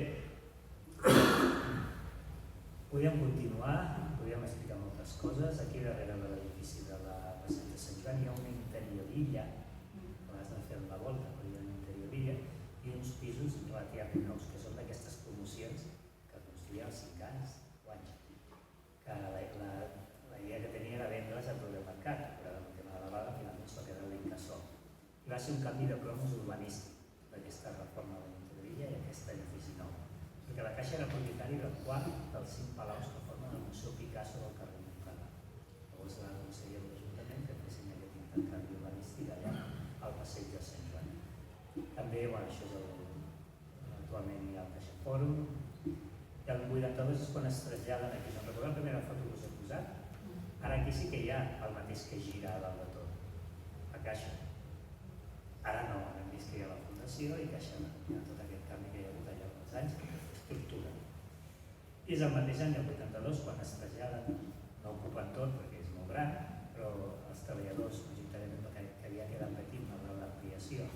podríem continuar, podríem explicar moltes coses. Aquí darrere de l'edifici de la Passeig de Sant Joan hi ha una interiorilla, quan has de fer la volta, però hi ha una interiorilla, i uns pisos relativament nous, que són d'aquestes promocions que construïen als 5 anys, que la idea que tenia era vendre's al propi mercat, però el tema de la vaga finalment s'ho va quedar l'incasòl. I va ser un canvi de cromos urbanístic d'aquesta reforma de l'interiorilla i aquest edifici nou. Perquè la Caixa era propietari del quart dels 5 palaus que formen el Museu Picasso del carrer Montcada. Llavors va aconseguir l'Ajuntament que fessin aquest intercanvi urbanístic allà al passeig de Sant Joan. També, això és actualment hi ha el Caixa Fòrum, i el 82 és quan es traslladen aquí. Se'n recordeu la primera foto que us he posat? Ara Ara aquí sí que hi ha el mateix que gira a dalt de tot, la caixa. Ara no, hem vist que hi ha la fundació i caixa, hi ha tot aquest canvi que hi ha hagut allà fa anys, estructura. I és el mateix any, el 82, quan es traslladen, no ocupen tot perquè és molt gran, però els treballadors, majoritàriament que havia quedat petit malgrat l'ampliació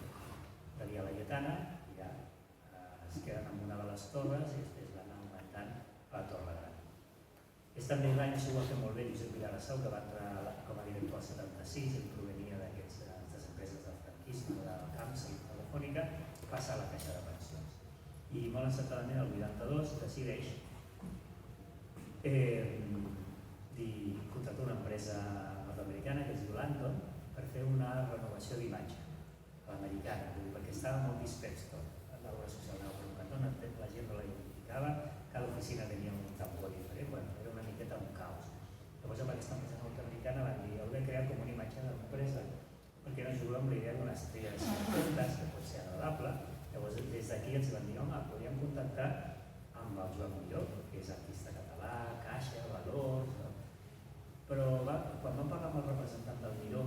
de Via Laietana, ja es queden en una de les torres i després van augmentant a la Torre Gran. És també l'any, això ho va fer molt bé Josep Vilarassau, que va entrar com a director al 76, ell provenia d'aquestes empreses del franquisme, del Camps i Telefònica, passa a la Caixa de Pensions. I molt encertadament el 82 decideix contractar una empresa nord-americana que es diu Landon per fer una renovació d'imatge a l'americana, perquè estava molt dispers tot. L'obra social anava per un cantó, la gent no la identificava, cada oficina tenia un tampó diferent, bueno, era una miqueta un caos. Llavors amb aquesta empresa nord-americana van dir, heu de crear com una imatge de l'empresa perquè no jugueu amb la idea d'una estrella de 50, que pot ser agradable. Llavors des d'aquí ens van dir, home, podríem contactar amb el Joan Miró, que és artista català, Caixa, Valors, però quan vam parlar amb el representant del Miró,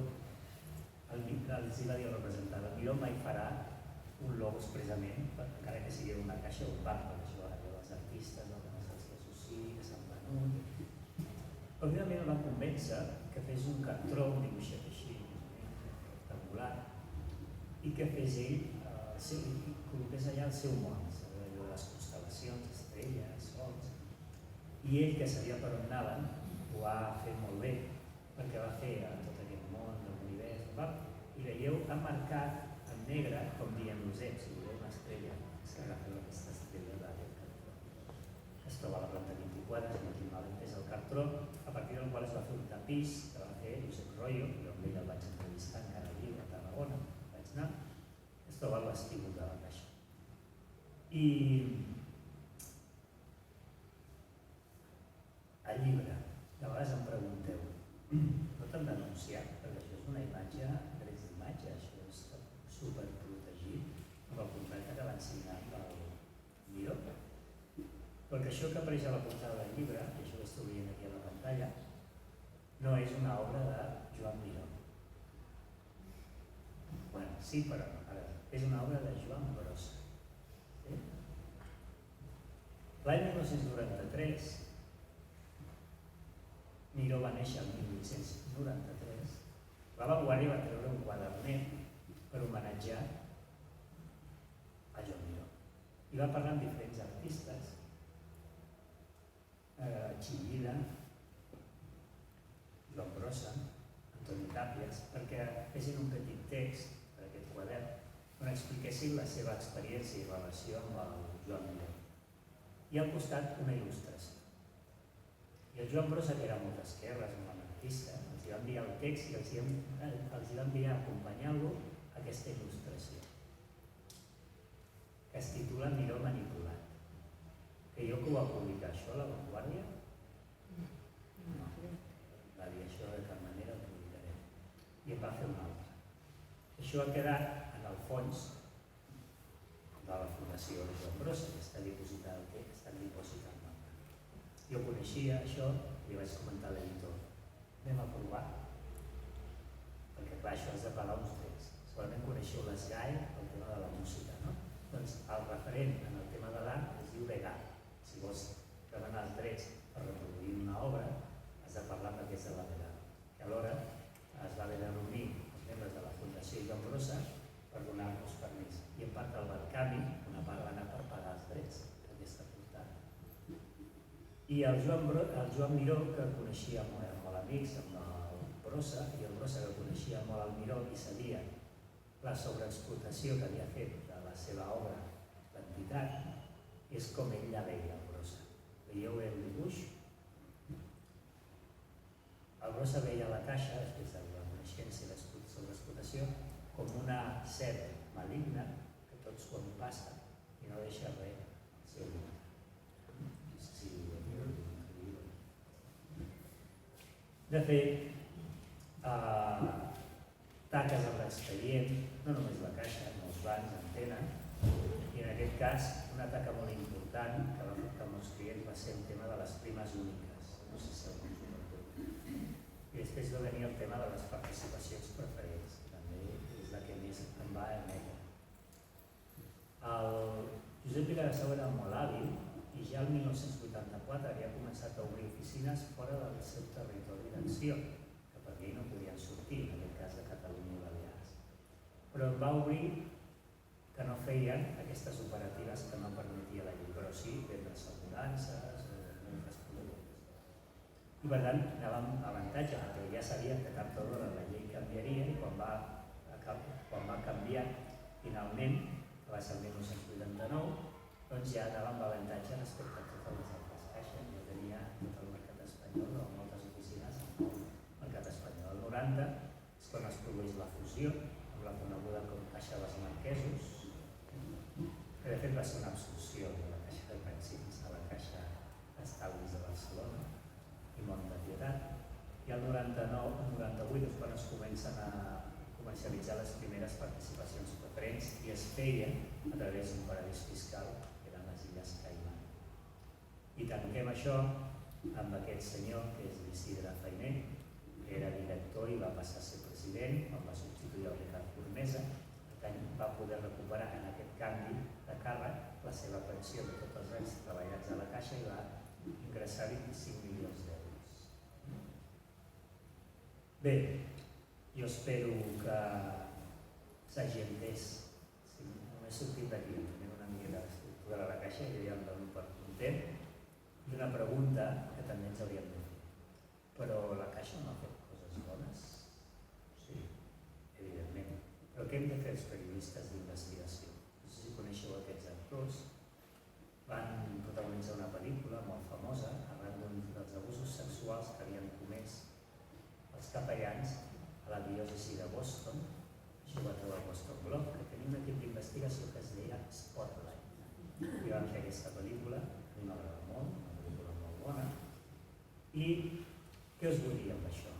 els va dir al representant, el Miró mai farà un logo expressament, encara que sigui una caixa o un banc, per això els artistes, els que associï, que s'han venut. Però finalment el van convèncer que fes un cartró, un dibuixet així, rectangular, i que fes ell, i col·loqués allà el seu món, les constel·lacions, estrelles, sols. I ell, que sabia per on anaven, ho va fer molt bé, perquè va fer tot aquest món de l'univers, i veieu, ha marcat en negre, com diem l'Usep, si voleu una estrella, és que agafeu aquesta estrella d'aquest cartró. Es troba a la planta 24, és l'equivalent, és el cartró, a partir del qual es va fer un tapís que va fer Josep Royo, jo amb ell el vaig entrevistar encara allí, a Tarragona, vaig anar, es troba al vestíbul de la Caixa. I el llibre, de vegades em pregunteu, no t'han denunciat? Perquè això és una imatge, drets d'imatge, això és superprotegit, amb el contracte que van signar amb el Miró. Perquè això que apareix a la portada del llibre, i això que esteu veient aquí a la pantalla, no és una obra de Joan Miró. Bueno, sí, però no. Ara, és una obra de Joan Brossa. Sí? L'any 1993, Miró va néixer el 1893, la Vanguardia va treure un quadernet per homenatjar a Joan Miró. I va parlar amb diferents artistes, Chillida, Joan Brossa, Antoni Tàpies, perquè fessin un petit text per aquest quadern on expliquessin la seva experiència i relació amb el Joan Miró. I al costat una il·lustració. I el Joan Brossa, que era molt d'esquerres, molt anarquista, els va enviar el text i els va enviar a acompanyar-lo a aquesta il·lustració, que es titula Miró manipulat. Creieu que ho va publicar això a La Vanguardia? No. Va dir això de cap manera ho publicarem. I en va fer un altre. Això ha quedat en el fons de la Fundació Joan Brossa, que està dipositant el text, estan dipositant. Jo coneixia això i vaig comentar a l'editor. Anem a provar. Perquè clar, això has de pagar uns drets. Segurament coneixeu l'ESGAE, el tema de la música, no? Doncs el referent en el tema de l'art es diu legal. Si vols demanar els drets per reproduir una obra, has de parlar perquè és de la legal. I alhora es va haver de reunir els membres de la Fundació Joan Brossa per donar-nos permís. I en part del Barcami, una part va anar per pagar els drets d'aquesta portada. I el Joan Miró, que coneixia molt amics amb el Brossa, i el Brossa que coneixia molt el Miró i sabia la sobreexplotació que havia fet de la seva obra l'entitat, és com ell la veia, el Brossa. Veieu el dibuix? El Brossa veia la Caixa, després de la coneixença i la sobreexplotació, com una serp maligna que tot s'ho empassa i no deixa res al seu lloc. De fet, taques amb l'expedient, no només la Caixa, molts bancs en tenen, i en aquest cas una taca molt important que va afectar molts clients va ser el tema de les primes úniques. No sé si algú us ho recorda. I després va venir el tema de les participacions preferents, que també és la que més em va emetre. El Josep Viladasau era molt hàbil i ja el 1984 havia començat a obrir oficines fora del seu territori d'acció, que per llei no podien sortir, en aquest cas de Catalunya i Balears. Però va obrir que no feien aquestes operatives que no permetia la llei, però sí vendre assegurances, moltes productes. I per tant anàvem a avantatge, perquè ja sabien que tard o d'hora la llei canviaria i quan va canviar finalment, que va ser el 1989, doncs ja anàvem a avantatge respecte a totes les altres caixes. Ja tenia tot el mercat espanyol o moltes oficines al mercat espanyol. El 90 és quan es produeix la fusió amb la coneguda com Caixa dels Marquesos, que de fet va ser una absorció de la Caixa de Pènsils a la Caixa d'Estalvis de Barcelona i Mont de Pietat. I el 99-98 és quan es comencen a comercialitzar les primeres participacions preferents i es feia a través d'un paradís fiscal, que eren les Illes Caiman. I tanquem això amb aquest senyor, que és l'Isidre Fainé, que era director i va passar a ser president, quan va substituir el Ricard Cornesa. Per tant, va poder recuperar en aquest canvi de càrrec la seva pensió de tots els anys treballats a la Caixa i va ingressar 25 milions d'euros. Bé, jo espero que s'hagi entès. Sí, només sortit d'aquí, entenent una mica l'estructura de la Caixa i ja em dono per content. I una pregunta que també ens hauríem de fer. Però la Caixa no ha fet coses bones? Sí, evidentment. Però què hem de fer els periodistes d'investigació? No sé si coneixeu aquests actors. Van protagonitzar una pel·lícula molt famosa arran dels abusos sexuals que havien comès els capellans a la diòcesi de Boston. Això ho va trobar al Boston Globe, que tenia un equip d'investigació que es deia Spotlight. I van fer aquesta pel·lícula, a mi m'agrada molt, una pel·lícula molt bona. I què us vull dir amb això?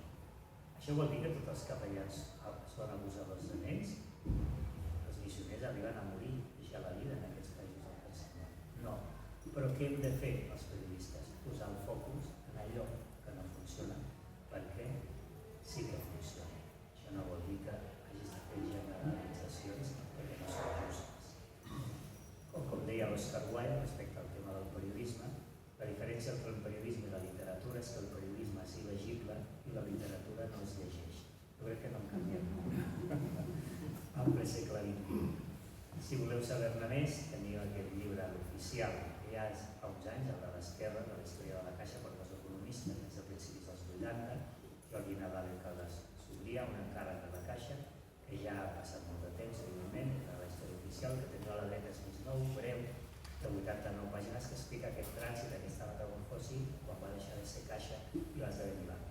Això vol dir que tots els capellans es van abusar dels nens? Els missioners arriben a morir, deixar la vida en aquests països del tercer món. No. Però què hem de fer els periodistes? Posar el focus en allò que no funciona, perquè sí que funciona. Això no vol dir que hagis de fer generalitzacions perquè no són justes. Com deia l'Oscar Wilde respecte al tema del periodisme, la diferència entre el periodisme i la literatura és que el periodisme és il·legible i la literatura no es llegeix. Jo crec que no han canviat molt. En ple segle XXI. Si voleu saber-ne més, teniu aquest llibre oficial que ja és fa uns anys, el de l'esquerra, de la història de la Caixa per dos economistes, des de principis dels 80, Jordi Nadal i Carles Subria, un encàrrec de la Caixa, que ja ha passat molt de temps, evidentment, de la història oficial, que teniu a la dreta és més nou, breu, de 89 pàgines, que explica aquest trànsit, aquesta metamorfosi, quan va deixar de ser Caixa i va esdevenir banc.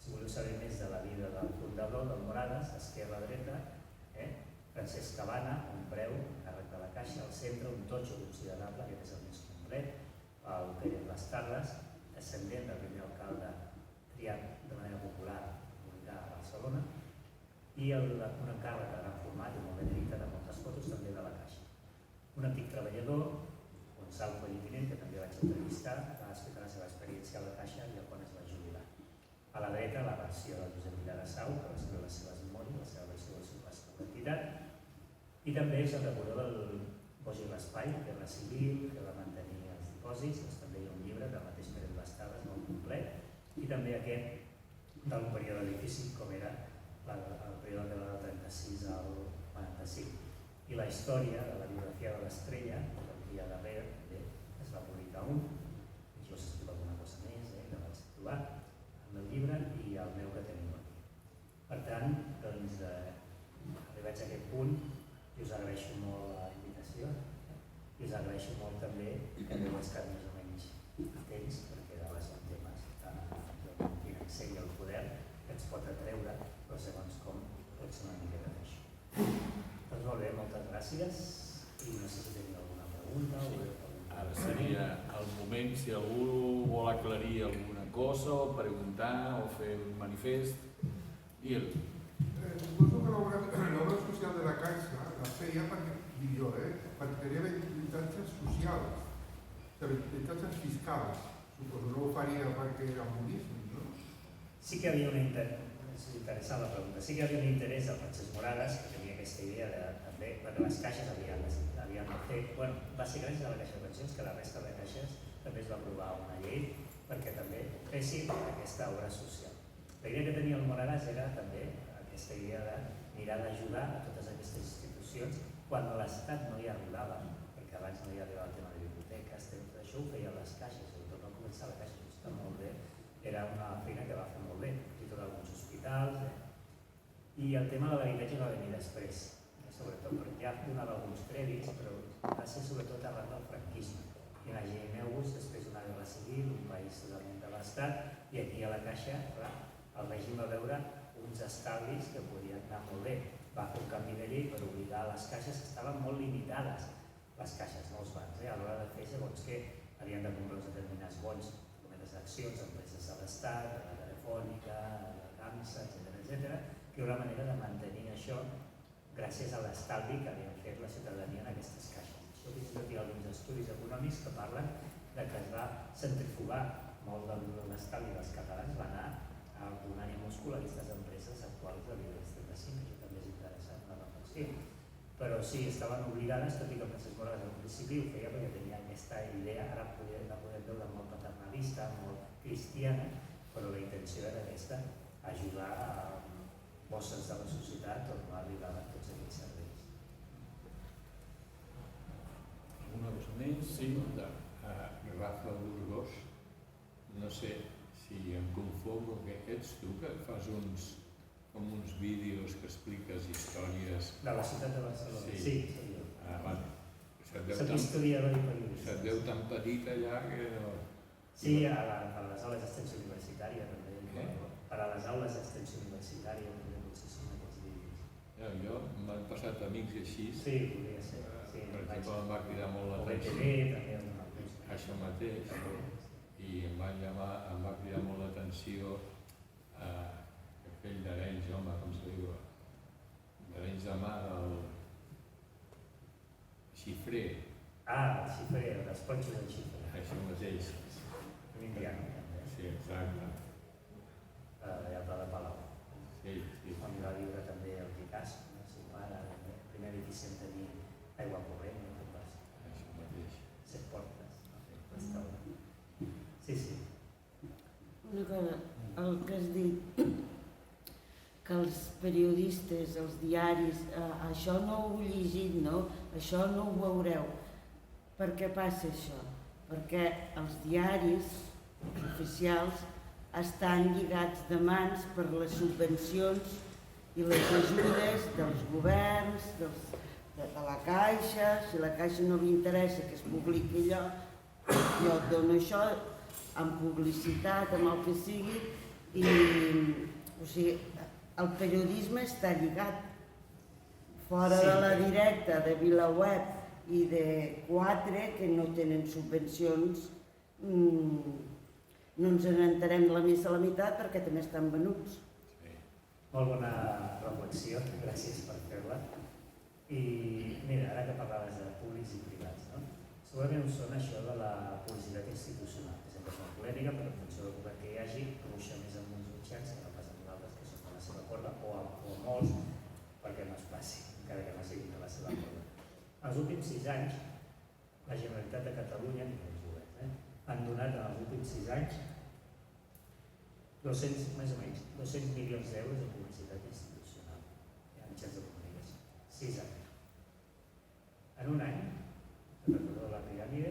Si voleu saber més de la vida del fundador, del Morades, esquerra-dreta, Francesc Cabana, un preu, càrrec de la Caixa, al centre, un totxo considerable, aquest és el més complet, el Pérez Las Tardes, descendent del primer alcalde triat de manera popular a Barcelona, i un encàrrec de gran format i molt ben editat de moltes fotos també de la Caixa. Un antic treballador, Gonçal Pellitinent, que també vaig entrevistar, va explicar la seva experiència a la Caixa i quan es va jubilar. A la dreta, la versió de Josep Viladasau, que va escriure les seves memòries, la seva versió del seu pas com a entitat, i també és el decorador del Boix i l'Espai, Guerra Civil, que va mantenir els dipòsits, doncs també hi ha un llibre del mateix Pérez Las Tardes, molt complet, i també aquest del període difícil, com era el període que va del 36 al 45. I la història de la biografia de l'Estrella, el dia darrere, també es va publicar un, jo us explico alguna cosa més, que vaig trobar en el llibre i el meu que teniu aquí. Per tant, doncs, arribats a aquest punt, i us agraeixo molt la invitació i us agraeixo molt també que heu estat més o menys atents, perquè de vegades hi ha temes del financer i el poder que ens pot atreure, però segons com pot ser una miqueta d'això. Doncs molt bé, moltes gràcies i no sé si teniu alguna pregunta o voleu preguntar. Ara seria el moment si algú vol aclarir alguna cosa o preguntar o fer un manifest. Digue'l. Suposo que l'obra social de la Caixa la feia perquè, dic jo, perquè tenia habitatges socials, habitatges fiscals. Suposo no ho faria perquè era boníssim, no? sí que havia és interessant la pregunta, sí que havia un interès del Francesc Moragas, que tenia aquesta idea de, també, perquè les caixes havien de fer, bueno, va ser gràcies a la Caixa de Pensions que la resta de caixes també es va aprovar una llei perquè també fessin aquesta obra social. La idea que tenia el Moragas era també aquesta idea de mirar d'ajudar a totes aquestes institucions quan l'Estat no hi arribava, perquè abans no hi arribava el tema de biblioteques, tot això ho feien les caixes, sobretot va començar la Caixa Justa molt bé, era una feina que va fer molt bé, i tot alguns hospitals, i el tema de l'habitatge va venir després, sobretot perquè ja donava alguns crèdits, però va ser sobretot arran del franquisme. Imagineu-vos, després d'una guerra civil, un país totalment devastat, i aquí a la Caixa, clar, el règim va veure uns estalvis que podien anar molt bé. Va fer un canvi de llei per obligar a les caixes que estaven molt limitades, les caixes, no els bancs, a l'hora de fer segons què havien de comprar uns determinats bons, com les accions, empreses de l'Estat, la Telefònica, la CAMSA, etc., que era una manera de mantenir això gràcies a l'estalvi que havien fet la ciutadania en aquestes caixes. Això fins i tot hi ha alguns estudis econòmics que parlen de que es va centrifugar molt de l'estalvi dels catalans, va anar a donar múscul a aquestes empreses actuals de l'ibex 35, que això també és interessant, una reflexió. Però sí, estaven obligades, tot i que el Francesc Moragas al principi ho feia perquè tenia aquesta idea, ara la podem veure molt paternalista, molt cristiana, però la intenció era aquesta, ajudar a bosses de la societat on no arribaven tots aquests serveis. Alguna cosa més? Sí. Rafa Burgos, no sé si em confongo, que ets tu que fas uns vídeos que expliques històries... De la ciutat de Barcelona? Sí. Sí, soc jo. Vale. Soc historiador i periodista. Se't veu tan petit allà que no... Sí, a les aules d'extensió universitària també. Què? Per a les aules d'extensió universitària també potser són aquests vídeos. Jo m'han passat amics així. Sí, podria ser. Sí, Per exemple, em va cridar molt o l'atenció. BTV també és una cosa. Això mateix. I em va cridar molt l'atenció aquell d'Arenys, home, com se diu? D'Arenys de Mar, el xifrer. El xifrer, dels ponxos del xifrer. Això mateix. Un indiano, també. Sí, exacte. Allà al Pla de Palau. Sí. On va viure també el Picasso, el seu pare, el primer edifici en tenir aigua corrent, Això mateix. 7 portes, restaurant. Sí. Una cosa, el que has dit, que els periodistes, els diaris, això no ho heu llegit, no? Això no ho veureu. Per què passa això? Perquè els diaris oficials estan lligats de mans per les subvencions i les ajudes dels governs, de la Caixa. Si la Caixa no li interessa que es publiqui allò, jo et dono això amb publicitat, amb el que sigui, o sigui, el periodisme està lligat. Fora de la directa, de VilaWeb i de 4, que no tenen subvencions, no ens n'enterem la missa a la meitat perquè també estan venuts. Molt bona reflexió, gràcies per fer-la. I mira, ara que parlaves de públics i privats, no? Segurament us sona això de la publicitat institucional, que sempre és una polèmica, però en funció del govern que hi hagi, ruixa més amb uns mitjans que no pas amb d'altres que són de la seva corda, o a molts, perquè no es passi, encara que no siguin de la seva corda. Els últims 6 anys, la Generalitat de Catalunya, ni els governs, han donat en els últims 6 anys més o menys 200 milions d'euros de publicitat institucional en mitjans de comunicació. 6 anys. En un any, el recordo de la piràmide,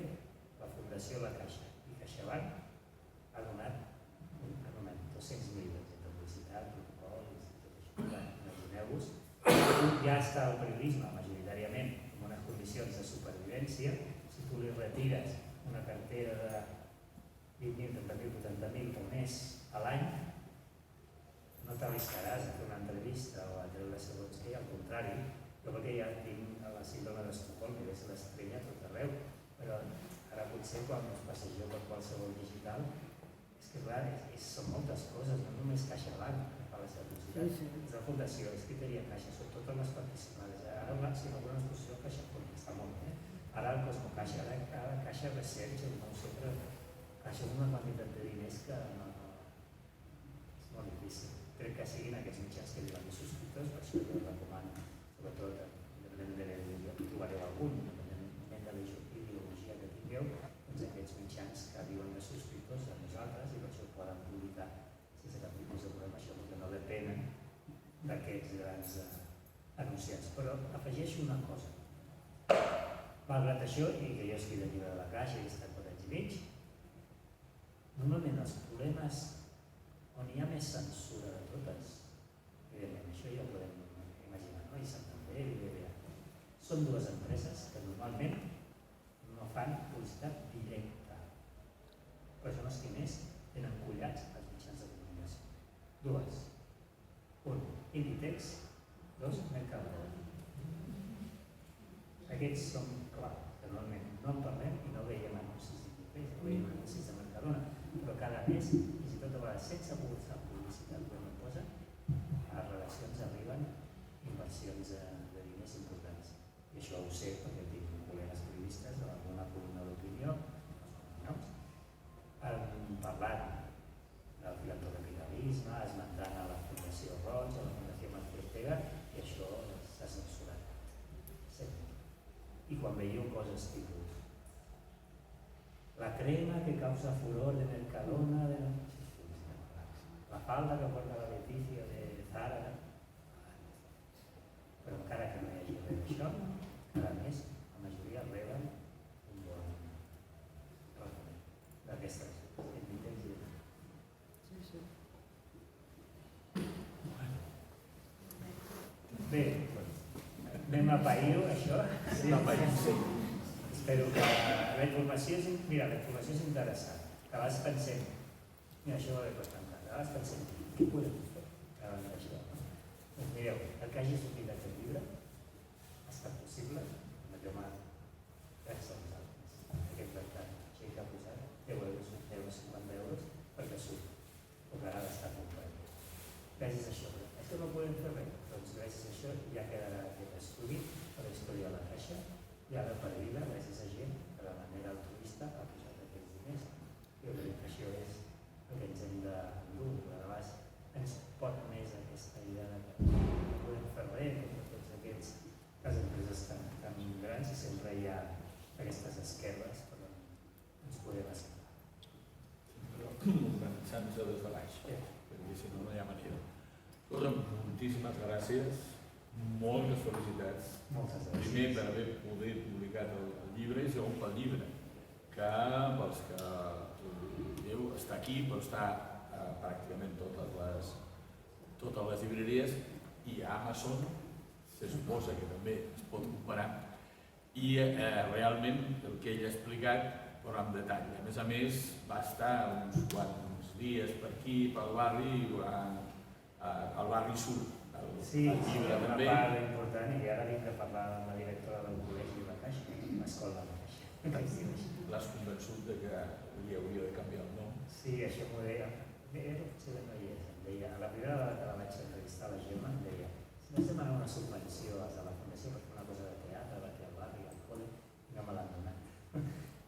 la Fundació La Caixa i CaixaBank ha donat 200 milions de publicitat, protocols i tot això. Imagineu-vos, ja està el periodisme majoritàriament en unes condicions de supervivència. Si tu li retires una cartera de 20.000, 30.000, 80.000 o més a l'any, no t'arriscaràs a fer una entrevista o a treure segons què, al contrari. Jo perquè ja tinc la síndrome d'Estocolm, que és l'estrella a tot arreu, però ara potser quan us passegeu per qualsevol digital, és que clar, són moltes coses, no només CaixaBank que fa la seva publicitat, és la Fundació, és Criteria Caixa, són totes les participades. Ara si no una exposició CaixaFont, que està molt bé, ara el Cosmocaixa, ara Caixa Research, el nou centre, Caixa és una quantitat de diners que no... és molt anunciats. Però afegeixo una cosa. Malgrat això, i que jo estic de llibre de la Caixa i he estat 4 anys i mig, normalment els problemes on hi ha més censura de totes, evidentment, això ja ho podem imaginar, no? I Santander i BBVA, són 2 empreses que normalment no fan publicitat directa. Però són els que més tenen collats els mitjans de comunicació. 2. 1. Inditex. 2. Mercadona. Aquests són clar, que normalment no en parlem i no veiem anuncis d'Inditex, no veiem anuncis de Mercadona, però cada mes, fins i tot a vegades sense publicitat quan ho posa, a les redaccions arriben inversions de diners importants. I això ho sé perquè tinc col·legues periodistes de alguna columna d'opinió, han parlat del filantropicalisme, esmentant a la Fundació Roig, a la Fundació Martí Ortega, i això s'ha censurat. I quan veieu coses tipus la crema que causa furor de Mercadona, la falda que porta la Leticia de Zara, però encara que no hi hagi res d'això, cada mes la majoria reben un bon retorn d'aquestes entitats. Bé, anem a pair-ho, això? Sí, sí. Espero que la informació és interessant. A vegades pensem, mira, això ho he posat en casa, a vegades pensem, què podem fer davant d'això? Doncs mireu, el que hagi sortit d'aquest llibre ha estat possible amb el Jaume gràcies a vosaltres. Aquest mercat, així que ha posat 10 euros, 50 euros, perquè surt, o que ara està complet. Gràcies a això, és que no podem fer res. Doncs gràcies a això ja quedarà aquest estudi per la història de la Caixa i ara per dir-la, gràcies a gent que de manera altruista ha posat aquests diners. Jo crec que això és el que ens hem d'endur. A vegades ens pot més aquesta idea de que no podem fer res com tots aquests les empreses tan grans i sempre hi ha aquestes esquerdes per on ens podem escapar. Organitzant-se des de baix, perquè si no, no hi ha manera. Moltíssimes gràcies, moltes felicitats. Moltes gràcies. Primer per haver poder publicat el llibre i segon pel llibre, que pels que Déu està aquí, però està pràcticament totes les llibreries i a Amazon se suposa que també es pot comparar i realment el que ell ha explicat però amb detall. A més va estar uns quants dies per aquí, pel barri, al barri sud. Sí, el llibre una també. part important i ara vinc a parlar amb la directora del col·legi de la Caixa, l'escola de la Caixa. L'has convençut de que li hauria de canviar el nom? Sí, això m'ho deia. Potser no hi és. Em deia, a la primera vegada que la vaig entrevistar a la Gemma, em deia si vaig demanar una subvenció a la Fundació per fer una cosa de teatre, aquí al barri, al col·le, i no me l'han donat.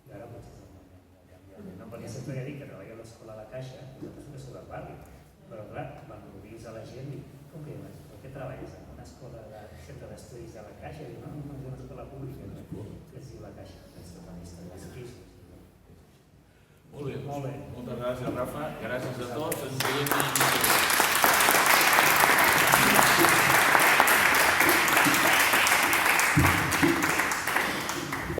I ara potser és el moment de canviar el nom, perquè sempre he dit que treballo a l'escola de la Caixa, i nosaltres que sóc del barri. Però clar, quan ho dius a la gent, dic, com que dius, per què treballes en una escola de centre d'estudis de la Caixa? Diu, no, és una escola pública, que es diu la Caixa, és tota la història dels quisos. Molt bé, Molt bé. moltes gràcies, Rafa. Gràcies a tots. Ens veiem